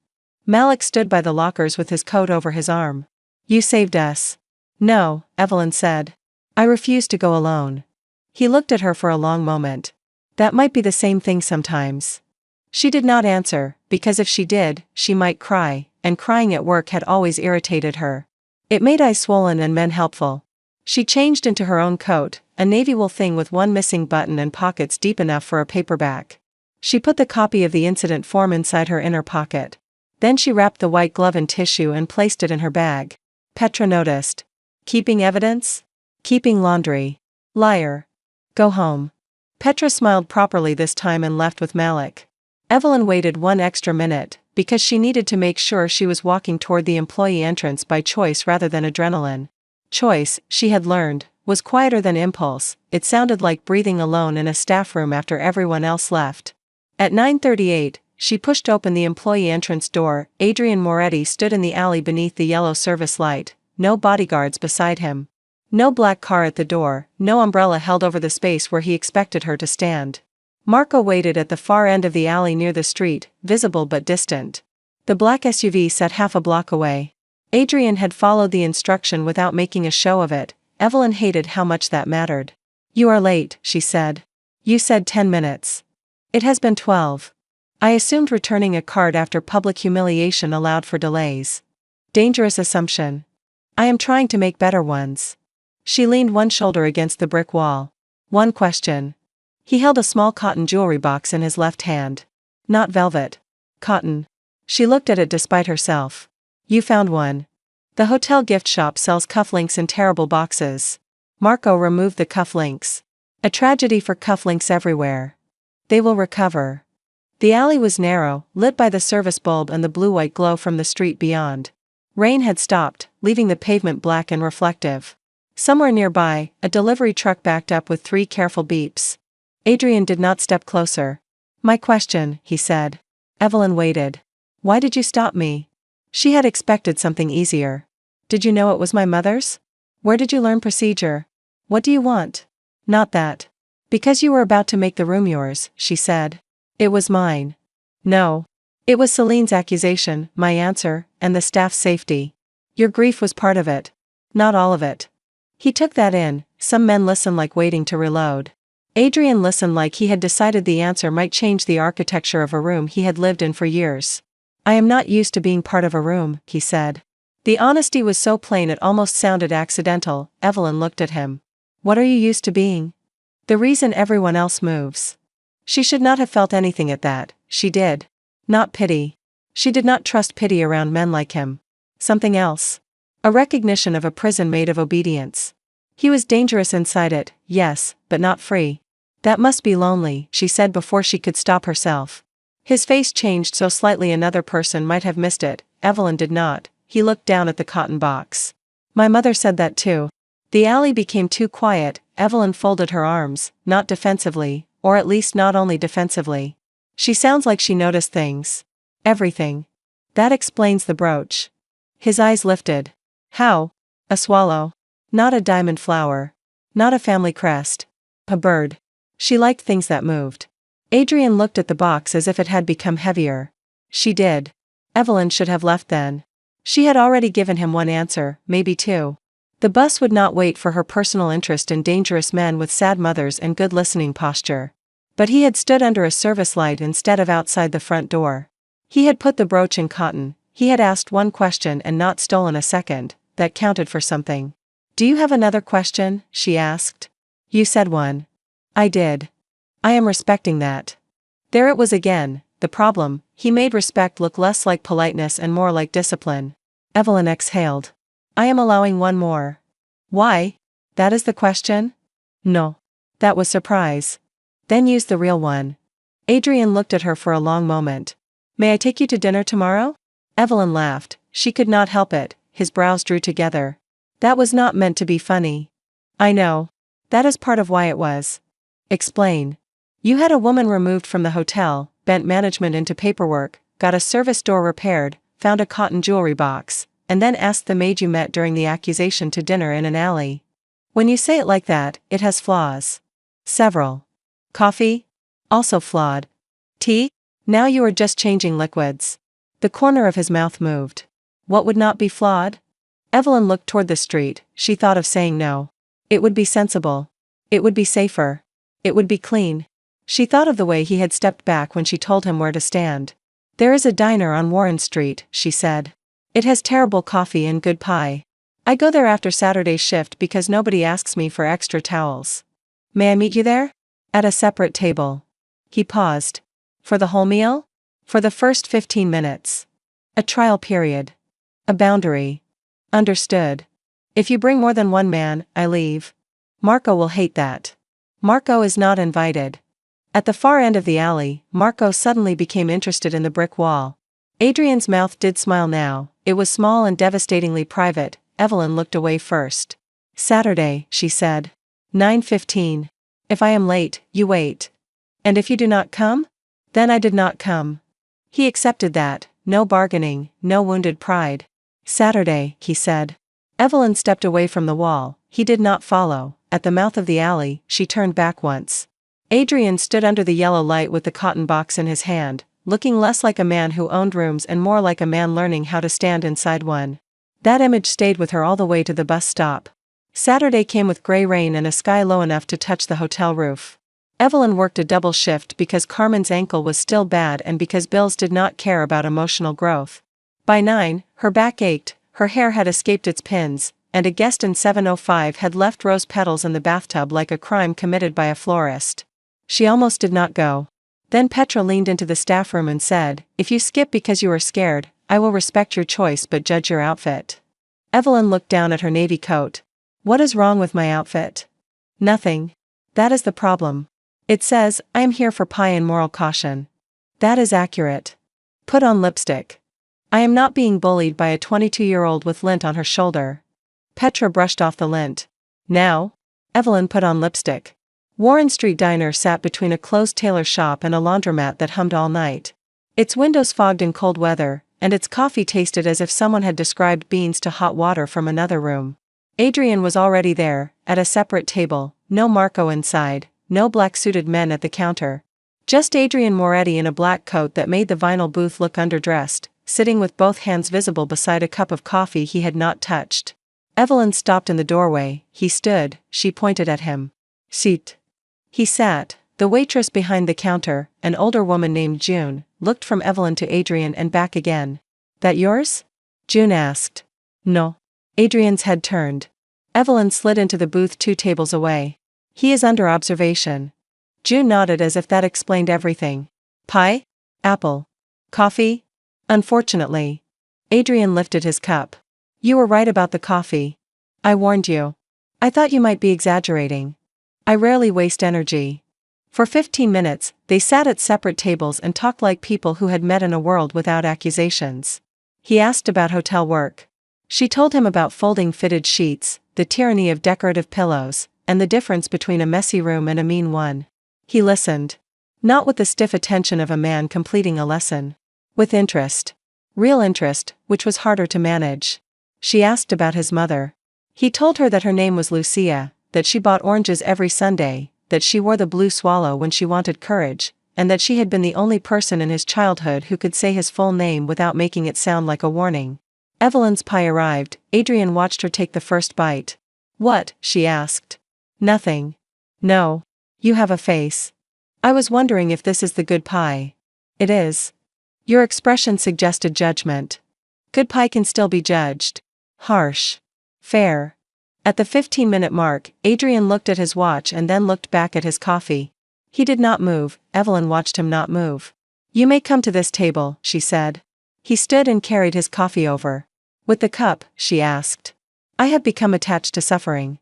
Malik stood by the lockers with his coat over his arm. You saved us. No, Evelyn said. I refuse to go alone. He looked at her for a long moment. That might be the same thing sometimes. She did not answer, because if she did, she might cry, and crying at work had always irritated her. It made eyes swollen and men helpful. She changed into her own coat, a navy wool thing with one missing button and pockets deep enough for a paperback. She put the copy of the incident form inside her inner pocket. Then she wrapped the white glove in tissue and placed it in her bag. Petra noticed. Keeping evidence? Keeping laundry. Liar. Go home. Petra smiled properly this time and left with Malik. Evelyn waited 1 extra minute, because she needed to make sure she was walking toward the employee entrance by choice rather than adrenaline. Choice, she had learned, was quieter than impulse. It sounded like breathing alone in a staff room after everyone else left. At 9:38, she pushed open the employee entrance door. Adrian Moretti stood in the alley beneath the yellow service light, no bodyguards beside him. No black car at the door, no umbrella held over the space where he expected her to stand. Marco waited at the far end of the alley near the street, visible but distant. The black SUV sat half a block away. Adrian had followed the instruction without making a show of it. Evelyn hated how much that mattered. You are late, she said. You said 10 minutes. It has been 12. I assumed returning a card after public humiliation allowed for delays. Dangerous assumption. I am trying to make better ones. She leaned one shoulder against the brick wall. One question. He held a small cotton jewelry box in his left hand. Not velvet. Cotton. She looked at it despite herself. You found one. The hotel gift shop sells cufflinks in terrible boxes. Marco removed the cufflinks. A tragedy for cufflinks everywhere. They will recover. The alley was narrow, lit by the service bulb and the blue-white glow from the street beyond. Rain had stopped, leaving the pavement black and reflective. Somewhere nearby, a delivery truck backed up with 3 careful beeps. Adrian did not step closer. My question, he said. Evelyn waited. Why did you stop me? She had expected something easier. Did you know it was my mother's? Where did you learn procedure? What do you want? Not that. Because you were about to make the room yours, she said. It was mine. No. It was Celine's accusation, my answer, and the staff's safety. Your grief was part of it. Not all of it. He took that in. Some men listen like waiting to reload. Adrian listened like he had decided the answer might change the architecture of a room he had lived in for years. I am not used to being part of a room, he said. The honesty was so plain it almost sounded accidental. Evelyn looked at him. What are you used to being? The reason everyone else moves. She should not have felt anything at that, she did. Not pity. She did not trust pity around men like him. Something else. A recognition of a prison made of obedience. He was dangerous inside it, yes, but not free. That must be lonely, she said before she could stop herself. His face changed so slightly another person might have missed it. Evelyn did not. He looked down at the cotton box. My mother said that too. The alley became too quiet. Evelyn folded her arms, not defensively, or at least not only defensively. She sounds like she noticed things. Everything. That explains the brooch. His eyes lifted. How? A swallow. Not a diamond flower. Not a family crest. A bird. She liked things that moved. Adrian looked at the box as if it had become heavier. She did. Evelyn should have left then. She had already given him one answer, maybe two. The bus would not wait for her personal interest in dangerous men with sad mothers and good listening posture. But he had stood under a service light instead of outside the front door. He had put the brooch in cotton. He had asked one question and not stolen a second. That counted for something. Do you have another question? She asked. You said one. I did. I am respecting that. There it was again, the problem. He made respect look less like politeness and more like discipline. Evelyn exhaled. I am allowing one more. Why? That is the question? No. That was surprise. Then use the real one. Adrian looked at her for a long moment. May I take you to dinner tomorrow? Evelyn laughed. She could not help it. His brows drew together. That was not meant to be funny. I know. That is part of why it was. Explain. You had a woman removed from the hotel, bent management into paperwork, got a service door repaired, found a cotton jewelry box, and then asked the maid you met during the accusation to dinner in an alley. When you say it like that, it has flaws. Several. Coffee? Also flawed. Tea? Now you are just changing liquids. The corner of his mouth moved. What would not be flawed? Evelyn looked toward the street. She thought of saying no. It would be sensible. It would be safer. It would be clean. She thought of the way he had stepped back when she told him where to stand. There is a diner on Warren Street, she said. It has terrible coffee and good pie. I go there after Saturday's shift because nobody asks me for extra towels. May I meet you there? At a separate table. He paused. For the whole meal? For the first 15 minutes. A trial period. A boundary. Understood. If you bring more than one man, I leave. Marco will hate that. Marco is not invited. At the far end of the alley, Marco suddenly became interested in the brick wall. Adrian's mouth did smile now. It was small and devastatingly private. Evelyn looked away first. Saturday, she said. 9:15. If I am late, you wait. And if you do not come? Then I did not come. He accepted that. No bargaining, no wounded pride. Saturday, he said. Evelyn stepped away from the wall. He did not follow. At the mouth of the alley, she turned back once. Adrian stood under the yellow light with the cotton box in his hand, looking less like a man who owned rooms and more like a man learning how to stand inside one. That image stayed with her all the way to the bus stop. Saturday came with gray rain and a sky low enough to touch the hotel roof. Evelyn worked a double shift because Carmen's ankle was still bad and because Bills did not care about emotional growth. By 9, her back ached, her hair had escaped its pins, and a guest in 7:05 had left rose petals in the bathtub like a crime committed by a florist. She almost did not go. Then Petra leaned into the staff room and said, if you skip because you are scared, I will respect your choice but judge your outfit. Evelyn looked down at her navy coat. What is wrong with my outfit? Nothing. That is the problem. It says, I am here for pie and moral caution. That is accurate. Put on lipstick. I am not being bullied by a 22-year-old with lint on her shoulder. Petra brushed off the lint. Now? Evelyn put on lipstick. Warren Street Diner sat between a closed tailor shop and a laundromat that hummed all night. Its windows fogged in cold weather, and its coffee tasted as if someone had described beans to hot water from another room. Adrian was already there, at a separate table, no Marco inside, no black-suited men at the counter. Just Adrian Moretti in a black coat that made the vinyl booth look underdressed, sitting with both hands visible beside a cup of coffee he had not touched. Evelyn stopped in the doorway. He stood, she pointed at him. Sit. He sat. The waitress behind the counter, an older woman named June, looked from Evelyn to Adrian and back again. That yours? June asked. No. Adrian's head turned. Evelyn slid into the booth 2 tables away. He is under observation. June nodded as if that explained everything. Pie? Apple? Coffee? Unfortunately. Adrian lifted his cup. You were right about the coffee. I warned you. I thought you might be exaggerating. I rarely waste energy. For 15 minutes, they sat at separate tables and talked like people who had met in a world without accusations. He asked about hotel work. She told him about folding fitted sheets, the tyranny of decorative pillows, and the difference between a messy room and a mean one. He listened. Not with the stiff attention of a man completing a lesson. With interest. Real interest, which was harder to manage. She asked about his mother. He told her that her name was Lucia, that she bought oranges every Sunday, that she wore the blue swallow when she wanted courage, and that she had been the only person in his childhood who could say his full name without making it sound like a warning. Evelyn's pie arrived. Adrian watched her take the first bite. What? She asked. Nothing. No. You have a face. I was wondering if this is the good pie. It is. Your expression suggested judgment. Good pie can still be judged. Harsh. Fair. At the 15-minute mark, Adrian looked at his watch and then looked back at his coffee. He did not move. Evelyn watched him not move. You may come to this table, she said. He stood and carried his coffee over. With the cup, she asked. I have become attached to suffering.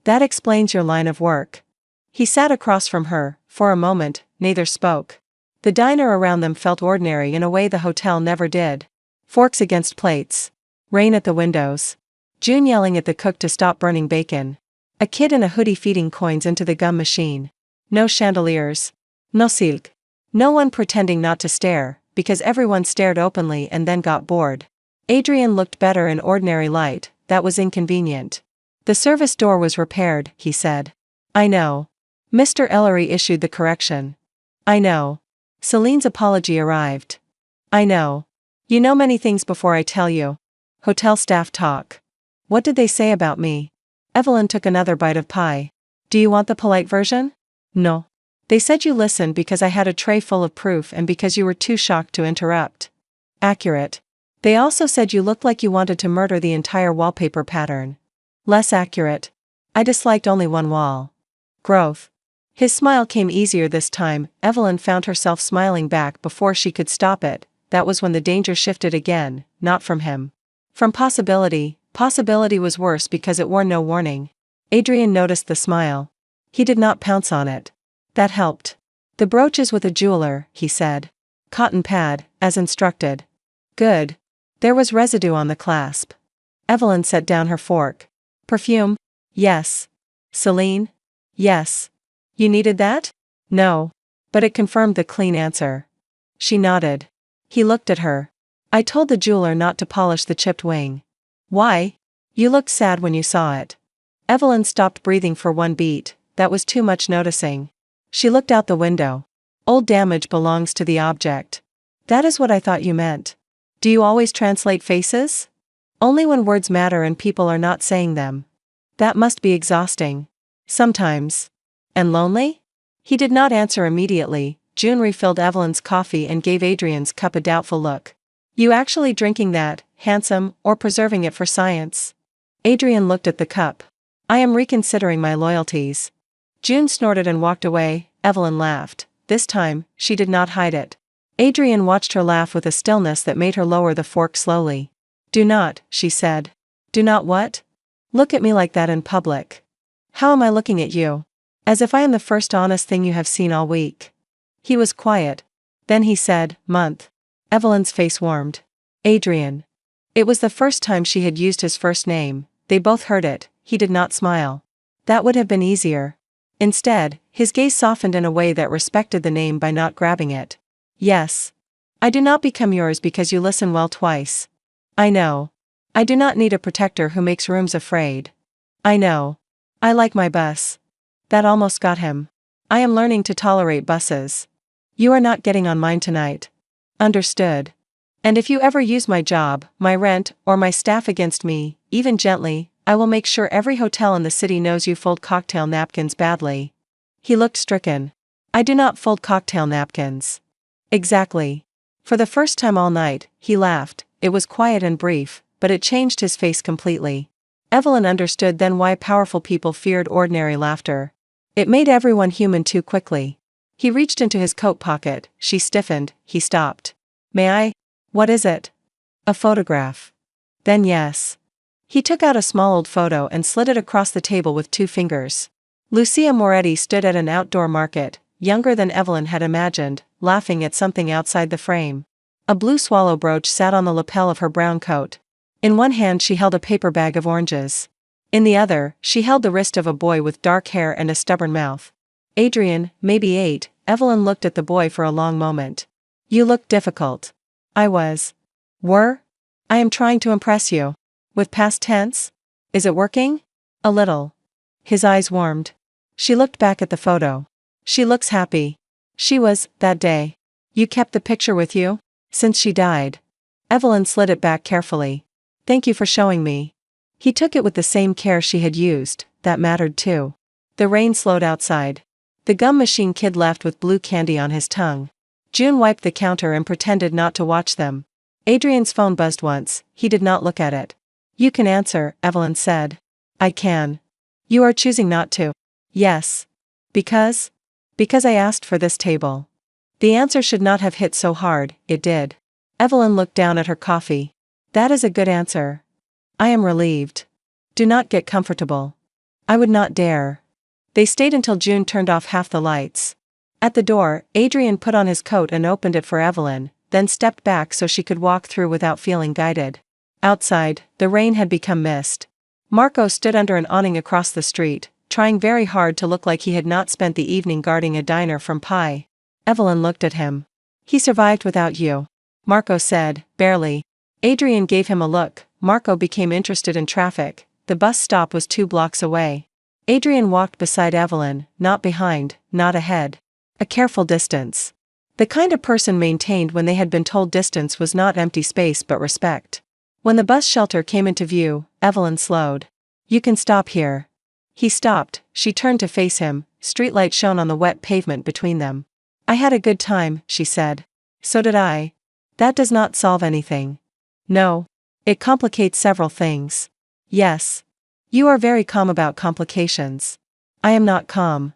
That explains your line of work. He sat across from her. For a moment, neither spoke. The diner around them felt ordinary in a way the hotel never did. Forks against plates. Rain at the windows. June yelling at the cook to stop burning bacon. A kid in a hoodie feeding coins into the gum machine. No chandeliers. No silk. No one pretending not to stare, because everyone stared openly and then got bored. Adrian looked better in ordinary light. That was inconvenient. The service door was repaired, he said. I know. Mr. Ellery issued the correction. I know. Celine's apology arrived. I know. You know many things before I tell you. Hotel staff talk. What did they say about me? Evelyn took another bite of pie. Do you want the polite version? No. They said you listened because I had a tray full of proof and because you were too shocked to interrupt. Accurate. They also said you looked like you wanted to murder the entire wallpaper pattern. Less accurate. I disliked only one wall. Growth. His smile came easier this time. Evelyn found herself smiling back before she could stop it. That was when the danger shifted again, not from him. From possibility. Possibility was worse because it wore no warning. Adrian noticed the smile. He did not pounce on it. That helped. The brooch is with a jeweler, he said. Cotton pad, as instructed. Good. There was residue on the clasp. Evelyn set down her fork. Perfume? Yes. Celine? Yes. You needed that? No. But it confirmed the clean answer. She nodded. He looked at her. I told the jeweler not to polish the chipped wing. Why? You looked sad when you saw it. Evelyn stopped breathing for one beat. That was too much noticing. She looked out the window. Old damage belongs to the object. That is what I thought you meant. Do you always translate faces? Only when words matter and people are not saying them. That must be exhausting. Sometimes. And lonely? He did not answer immediately. June refilled Evelyn's coffee and gave Adrian's cup a doubtful look. You actually drinking that, handsome, or preserving it for science? Adrian looked at the cup. I am reconsidering my loyalties. June snorted and walked away. Evelyn laughed. This time, she did not hide it. Adrian watched her laugh with a stillness that made her lower the fork slowly. Do not, she said. Do not what? Look at me like that in public. How am I looking at you? As if I am the first honest thing you have seen all week. He was quiet. Then he said, month. Evelyn's face warmed. Adrian. It was the first time she had used his first name. They both heard it. He did not smile. That would have been easier. Instead, his gaze softened in a way that respected the name by not grabbing it. Yes. I do not become yours because you listen well twice. I know. I do not need a protector who makes rooms afraid. I know. I like my bus. That almost got him. I am learning to tolerate buses. You are not getting on mine tonight. Understood. And if you ever use my job, my rent, or my staff against me, even gently, I will make sure every hotel in the city knows you fold cocktail napkins badly. He looked stricken. I do not fold cocktail napkins. Exactly. For the first time all night, he laughed. It was quiet and brief, but it changed his face completely. Evelyn understood then why powerful people feared ordinary laughter. It made everyone human too quickly. He reached into his coat pocket, she stiffened, he stopped. May I? What is it? A photograph. Then yes. He took out a small old photo and slid it across the table with 2 fingers. Lucia Moretti stood at an outdoor market, younger than Evelyn had imagined, laughing at something outside the frame. A blue swallow brooch sat on the lapel of her brown coat. In one hand she held a paper bag of oranges. In the other, she held the wrist of a boy with dark hair and a stubborn mouth. Adrian, maybe 8, Evelyn looked at the boy for a long moment. You look difficult. I was. Were? I am trying to impress you. With past tense? Is it working? A little. His eyes warmed. She looked back at the photo. She looks happy. She was, that day. You kept the picture with you? Since she died. Evelyn slid it back carefully. Thank you for showing me. He took it with the same care she had used, that mattered too. The rain slowed outside. The gum machine kid left with blue candy on his tongue. June wiped the counter and pretended not to watch them. Adrian's phone buzzed once, he did not look at it. You can answer, Evelyn said. I can. You are choosing not to. Yes. Because? Because I asked for this table. The answer should not have hit so hard, it did. Evelyn looked down at her coffee. That is a good answer. I am relieved. Do not get comfortable. I would not dare. They stayed until June turned off half the lights. At the door, Adrian put on his coat and opened it for Evelyn, then stepped back so she could walk through without feeling guided. Outside, the rain had become mist. Marco stood under an awning across the street, trying very hard to look like he had not spent the evening guarding a diner from Pi. Evelyn looked at him. He survived without you. Marco said, barely. Adrian gave him a look. Marco became interested in traffic. The bus stop was 2 blocks away. Adrian walked beside Evelyn, not behind, not ahead. A careful distance. The kind a person maintained when they had been told distance was not empty space but respect. When the bus shelter came into view, Evelyn slowed. You can stop here. He stopped, she turned to face him, streetlight shone on the wet pavement between them. I had a good time, she said. So did I. That does not solve anything. No. It complicates several things. Yes. You are very calm about complications. I am not calm.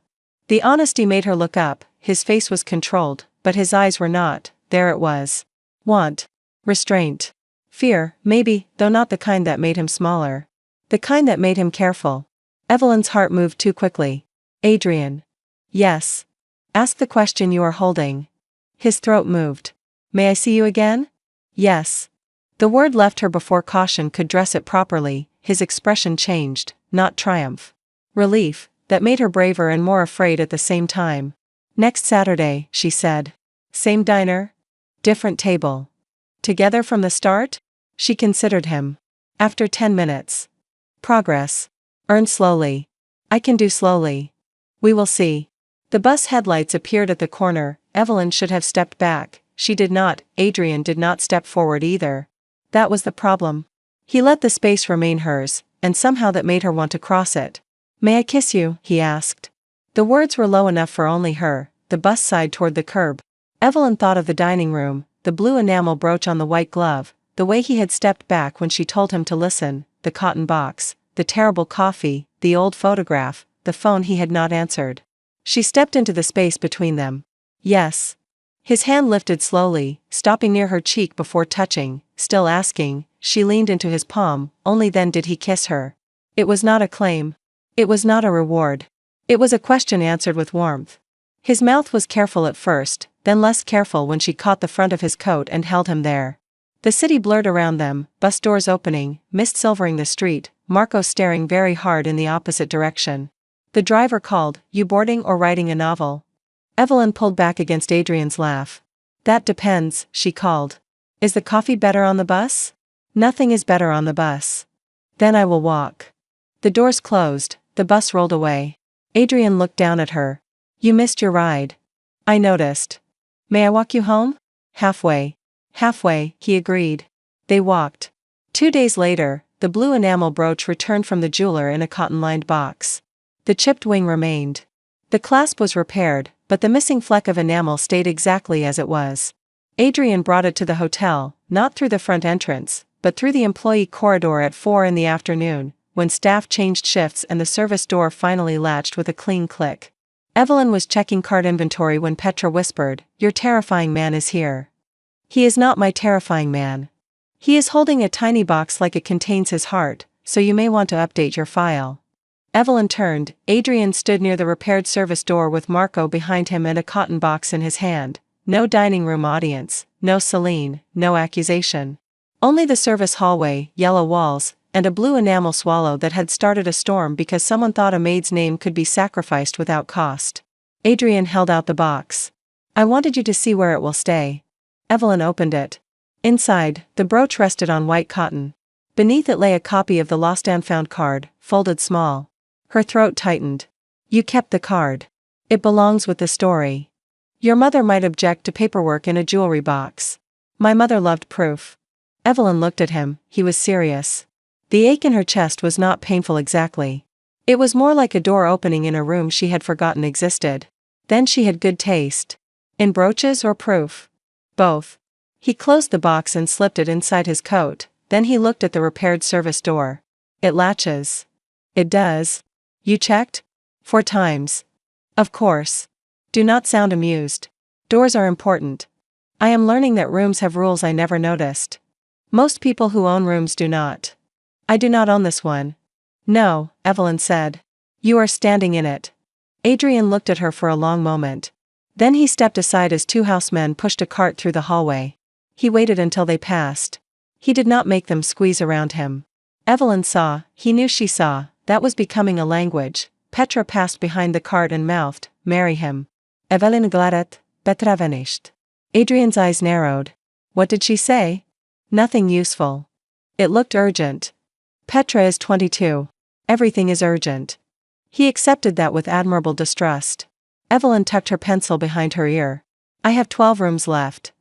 The honesty made her look up, his face was controlled, but his eyes were not, there it was. Want. Restraint. Fear, maybe, though not the kind that made him smaller. The kind that made him careful. Evelyn's heart moved too quickly. Adrian. Yes. Ask the question you are holding. His throat moved. May I see you again? Yes. The word left her before caution could dress it properly. His expression changed, not triumph. Relief, that made her braver and more afraid at the same time. Next Saturday, she said. Same diner? Different table. Together from the start? She considered him. After 10 minutes. Progress. Earn slowly. I can do slowly. We will see. The bus headlights appeared at the corner. Evelyn should have stepped back. She did not. Adrian did not step forward either. That was the problem. He let the space remain hers, and somehow that made her want to cross it. May I kiss you? He asked. The words were low enough for only her. The bus sighed toward the curb. Evelyn thought of the dining room, the blue enamel brooch on the white glove, the way he had stepped back when she told him to listen, the cotton box, the terrible coffee, the old photograph, the phone he had not answered. She stepped into the space between them. Yes. His hand lifted slowly, stopping near her cheek before touching, still asking. She leaned into his palm, only then did he kiss her. It was not a claim. It was not a reward. It was a question answered with warmth. His mouth was careful at first, then less careful when she caught the front of his coat and held him there. The city blurred around them, bus doors opening, mist silvering the street, Marco staring very hard in the opposite direction. The driver called, You boarding or writing a novel? Evelyn pulled back against Adrian's laugh. That depends, she called. Is the coffee better on the bus? Nothing is better on the bus. Then I will walk. The doors closed, the bus rolled away. Adrian looked down at her. You missed your ride. I noticed. May I walk you home? Halfway. Halfway, he agreed. They walked. 2 days later, the blue enamel brooch returned from the jeweler in a cotton-lined box. The chipped wing remained. The clasp was repaired, but the missing fleck of enamel stayed exactly as it was. Adrian brought it to the hotel, not through the front entrance, but through the employee corridor at 4 in the afternoon, when staff changed shifts and the service door finally latched with a clean click. Evelyn was checking card inventory when Petra whispered, "Your terrifying man is here." "He is not my terrifying man. He is holding a tiny box like it contains his heart, so you may want to update your file." Evelyn turned. Adrian stood near the repaired service door with Marco behind him and a cotton box in his hand. No dining room audience, no Celine, no accusation. Only the service hallway, yellow walls, and a blue enamel swallow that had started a storm because someone thought a maid's name could be sacrificed without cost. Adrian held out the box. "I wanted you to see where it will stay." Evelyn opened it. Inside, the brooch rested on white cotton. Beneath it lay a copy of the lost and found card, folded small. Her throat tightened. "You kept the card. It belongs with the story. Your mother might object to paperwork in a jewelry box. My mother loved proof." Evelyn looked at him. He was serious. The ache in her chest was not painful exactly. It was more like a door opening in a room she had forgotten existed. Then she had good taste. In brooches or proof? Both. He closed the box and slipped it inside his coat, then he looked at the repaired service door. "It latches." "It does. You checked?" "4 times. "Of course. Do not sound amused. Doors are important. I am learning that rooms have rules I never noticed. Most people who own rooms do not. I do not own this one." "No," Evelyn said. "You are standing in it." Adrian looked at her for a long moment. Then he stepped aside as 2 housemen pushed a cart through the hallway. He waited until they passed. He did not make them squeeze around him. Evelyn saw, he knew she saw, that was becoming a language. Petra passed behind the cart and mouthed, "Marry him." Evelyn gladet, Petra vanished. Adrian's eyes narrowed. What did she say? Nothing useful. It looked urgent. Petra is 22. Everything is urgent. He accepted that with admirable distrust. Evelyn tucked her pencil behind her ear. "I have 12 rooms left.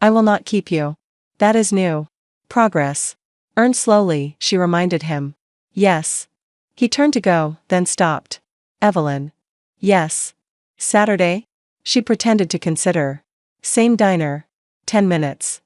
I will not keep you." "That is new. Progress. Earn slowly," she reminded him. "Yes." He turned to go, then stopped. "Evelyn." "Yes." "Saturday?" She pretended to consider. "Same diner. 10 minutes.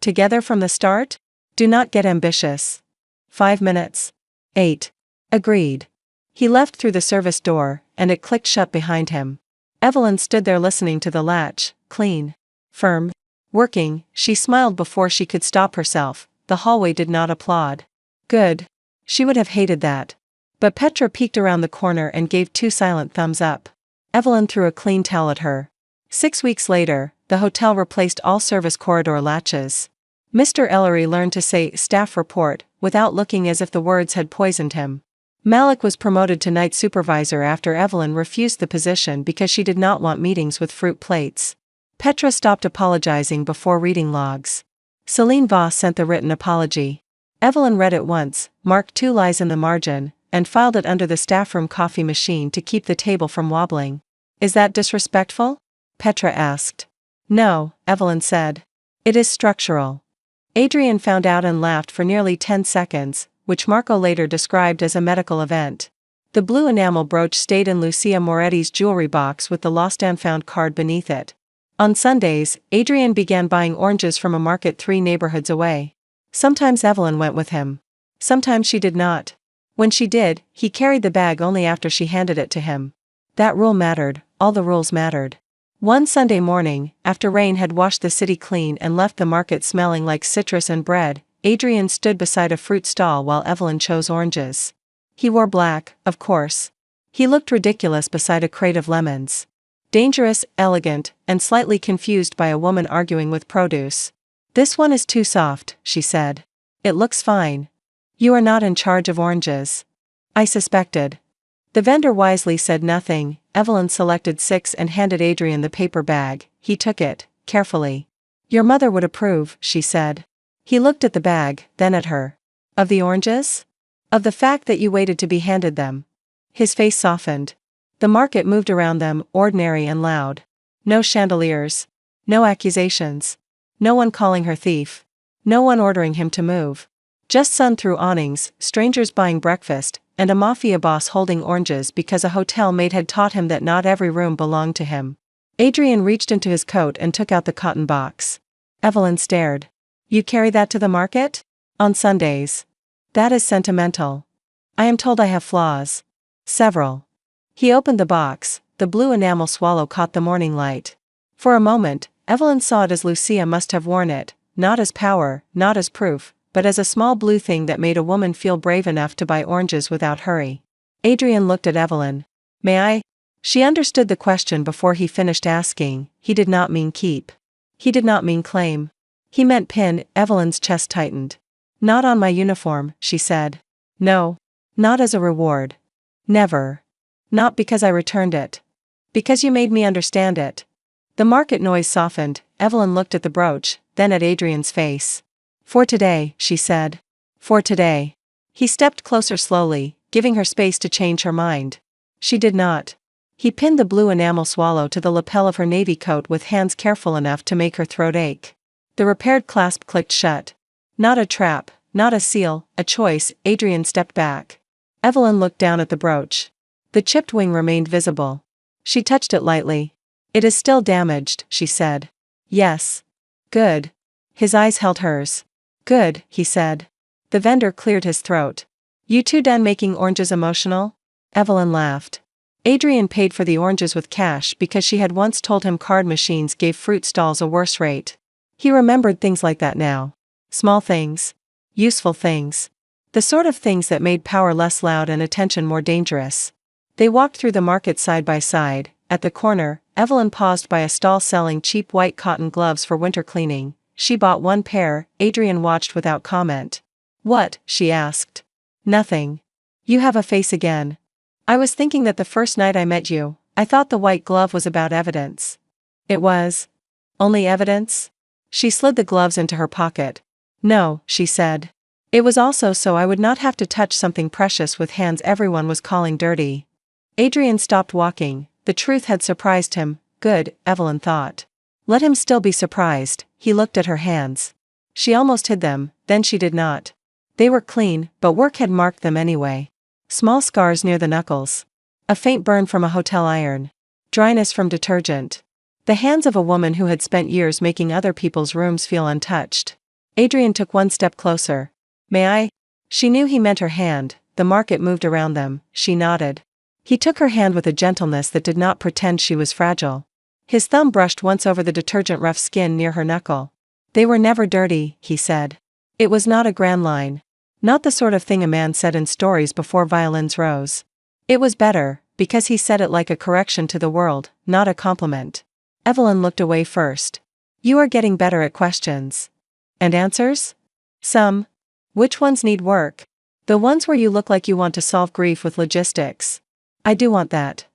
Together from the start? Do not get ambitious. 5 minutes. 8. Agreed." He left through the service door, and it clicked shut behind him. Evelyn stood there listening to the latch, clean, firm, working. She smiled before she could stop herself. The hallway did not applaud. Good. She would have hated that. But Petra peeked around the corner and gave 2 silent thumbs up. Evelyn threw a clean towel at her. 6 weeks later, the hotel replaced all service corridor latches. Mr. Ellery learned to say "staff report" without looking as if the words had poisoned him. Malik was promoted to night supervisor after Evelyn refused the position because she did not want meetings with fruit plates. Petra stopped apologizing before reading logs. Celine Voss sent the written apology. Evelyn read it once, marked 2 lies in the margin, and filed it under the staffroom coffee machine to keep the table from wobbling. "Is that disrespectful?" Petra asked. "No," Evelyn said. "It is structural." Adrian found out and laughed for nearly 10 seconds, which Marco later described as a medical event. The blue enamel brooch stayed in Lucia Moretti's jewelry box with the lost and found card beneath it. On Sundays, Adrian began buying oranges from a market 3 neighborhoods away. Sometimes Evelyn went with him. Sometimes she did not. When she did, he carried the bag only after she handed it to him. That rule mattered, all the rules mattered. One Sunday morning, after rain had washed the city clean and left the market smelling like citrus and bread, Adrian stood beside a fruit stall while Evelyn chose oranges. He wore black, of course. He looked ridiculous beside a crate of lemons. Dangerous, elegant, and slightly confused by a woman arguing with produce. "This one is too soft," she said. "It looks fine." "You are not in charge of oranges." "I suspected." The vendor wisely said nothing. Evelyn selected 6 and handed Adrian the paper bag. He took it, carefully. "Your mother would approve," she said. He looked at the bag, then at her. "Of the oranges?" "Of the fact that you waited to be handed them." His face softened. The market moved around them, ordinary and loud. No chandeliers. No accusations. No one calling her thief. No one ordering him to move. Just sun through awnings, strangers buying breakfast, and a mafia boss holding oranges because a hotel maid had taught him that not every room belonged to him. Adrian reached into his coat and took out the cotton box. Evelyn stared. You carry that to the market? On Sundays. That is sentimental. I am told I have flaws. Several. He opened the box. The blue enamel swallow caught the morning light. For a moment, Evelyn saw it as Lucia must have worn it, not as power, not as proof, but as a small blue thing that made a woman feel brave enough to buy oranges without hurry. Adrian looked at Evelyn. May I? She understood the question before he finished asking. He did not mean keep. He did not mean claim. He meant pin. Evelyn's chest tightened. Not on my uniform, she said. No. Not as a reward. Never. Not because I returned it. Because you made me understand it. The market noise softened. Evelyn looked at the brooch, then at Adrian's face. For today, she said. For today. He stepped closer slowly, giving her space to change her mind. She did not. He pinned the blue enamel swallow to the lapel of her navy coat with hands careful enough to make her throat ache. The repaired clasp clicked shut. Not a trap, not a seal, a choice. Adrian stepped back. Evelyn looked down at the brooch. The chipped wing remained visible. She touched it lightly. It is still damaged, she said. Yes. Good. His eyes held hers. Good, he said. The vendor cleared his throat. You two done making oranges emotional? Evelyn laughed. Adrian paid for the oranges with cash because she had once told him card machines gave fruit stalls a worse rate. He remembered things like that now. Small things. Useful things. The sort of things that made power less loud and attention more dangerous. They walked through the market side by side. At the corner, Evelyn paused by a stall selling cheap white cotton gloves for winter cleaning. She bought one pair. Adrian watched without comment. What? She asked. Nothing. You have a face again. I was thinking that the first night I met you, I thought the white glove was about evidence. It was. Only evidence? She slid the gloves into her pocket. No, she said. It was also so I would not have to touch something precious with hands everyone was calling dirty. Adrian stopped walking. The truth had surprised him. Good, Evelyn thought. Let him still be surprised. He looked at her hands. She almost hid them, then she did not. They were clean, but work had marked them anyway. Small scars near the knuckles. A faint burn from a hotel iron. Dryness from detergent. The hands of a woman who had spent years making other people's rooms feel untouched. Adrian took one step closer. May I? She knew he meant her hand. The market moved around them. She nodded. He took her hand with a gentleness that did not pretend she was fragile. His thumb brushed once over the detergent-rough skin near her knuckle. They were never dirty, he said. It was not a grand line. Not the sort of thing a man said in stories before violins rose. It was better, because he said it like a correction to the world, not a compliment. Evelyn looked away first. You are getting better at questions. And answers? Some. Which ones need work? The ones where you look like you want to solve grief with logistics. I do want that.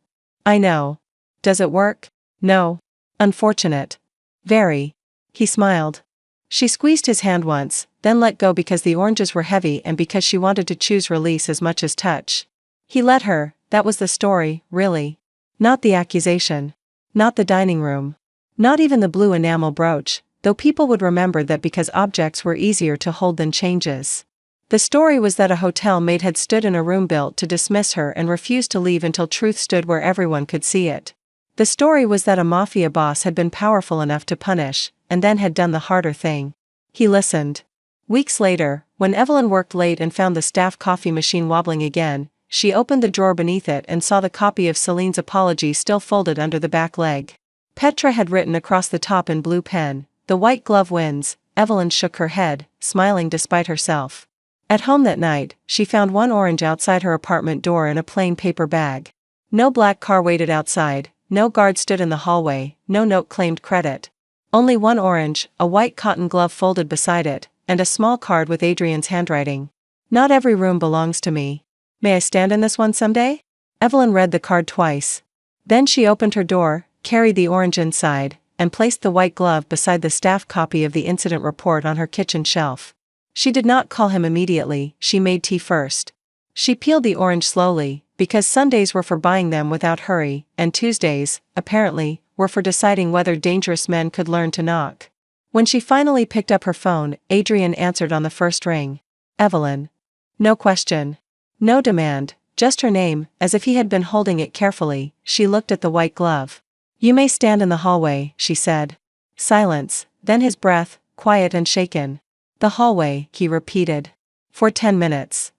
I know. Does it work? No. Unfortunate. Very. He smiled. She squeezed his hand once, then let go because the oranges were heavy and because she wanted to choose release as much as touch. He let her. That was the story, really. Not the accusation. Not the dining room. Not even the blue enamel brooch, though people would remember that because objects were easier to hold than changes. The story was that a hotel maid had stood in a room built to dismiss her and refused to leave until truth stood where everyone could see it. The story was that a mafia boss had been powerful enough to punish, and then had done the harder thing. He listened. Weeks later, when Evelyn worked late and found the staff coffee machine wobbling again, she opened the drawer beneath it and saw the copy of Celine's apology still folded under the back leg. Petra had written across the top in blue pen, "The white glove wins." Evelyn shook her head, smiling despite herself. At home that night, she found one orange outside her apartment door in a plain paper bag. No black car waited outside, no guard stood in the hallway, no note claimed credit. Only one orange, a white cotton glove folded beside it, and a small card with Adrian's handwriting. Not every room belongs to me. May I stand in this one someday? Evelyn read the card twice. Then she opened her door, carried the orange inside, and placed the white glove beside the staff copy of the incident report on her kitchen shelf. She did not call him immediately. She made tea first. She peeled the orange slowly, because Sundays were for buying them without hurry, and Tuesdays, apparently, were for deciding whether dangerous men could learn to knock. When she finally picked up her phone, Adrian answered on the first ring. Evelyn. No question. No demand, just her name, as if he had been holding it carefully. She looked at the white glove. You may stand in the hallway, she said. Silence, then his breath, quiet and shaken. The hallway, he repeated. For 10 minutes.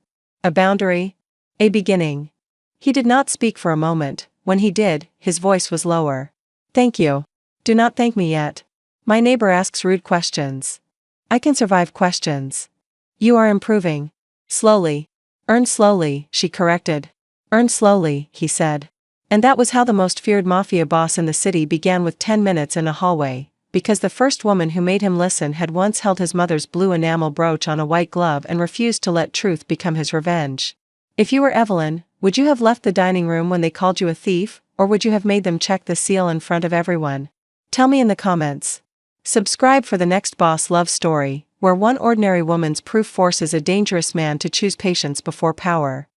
A boundary? A beginning. He did not speak for a moment. When he did, his voice was lower. Thank you. Do not thank me yet. My neighbor asks rude questions. I can survive questions. You are improving. Slowly. Earn slowly, she corrected. Earn slowly, he said. And that was how the most feared mafia boss in the city began, with 10 minutes in a hallway, because the first woman who made him listen had once held his mother's blue enamel brooch on a white glove and refused to let truth become his revenge. If you were Evelyn, would you have left the dining room when they called you a thief, or would you have made them check the seal in front of everyone? Tell me in the comments. Subscribe for the next boss love story, where one ordinary woman's proof forces a dangerous man to choose patience before power.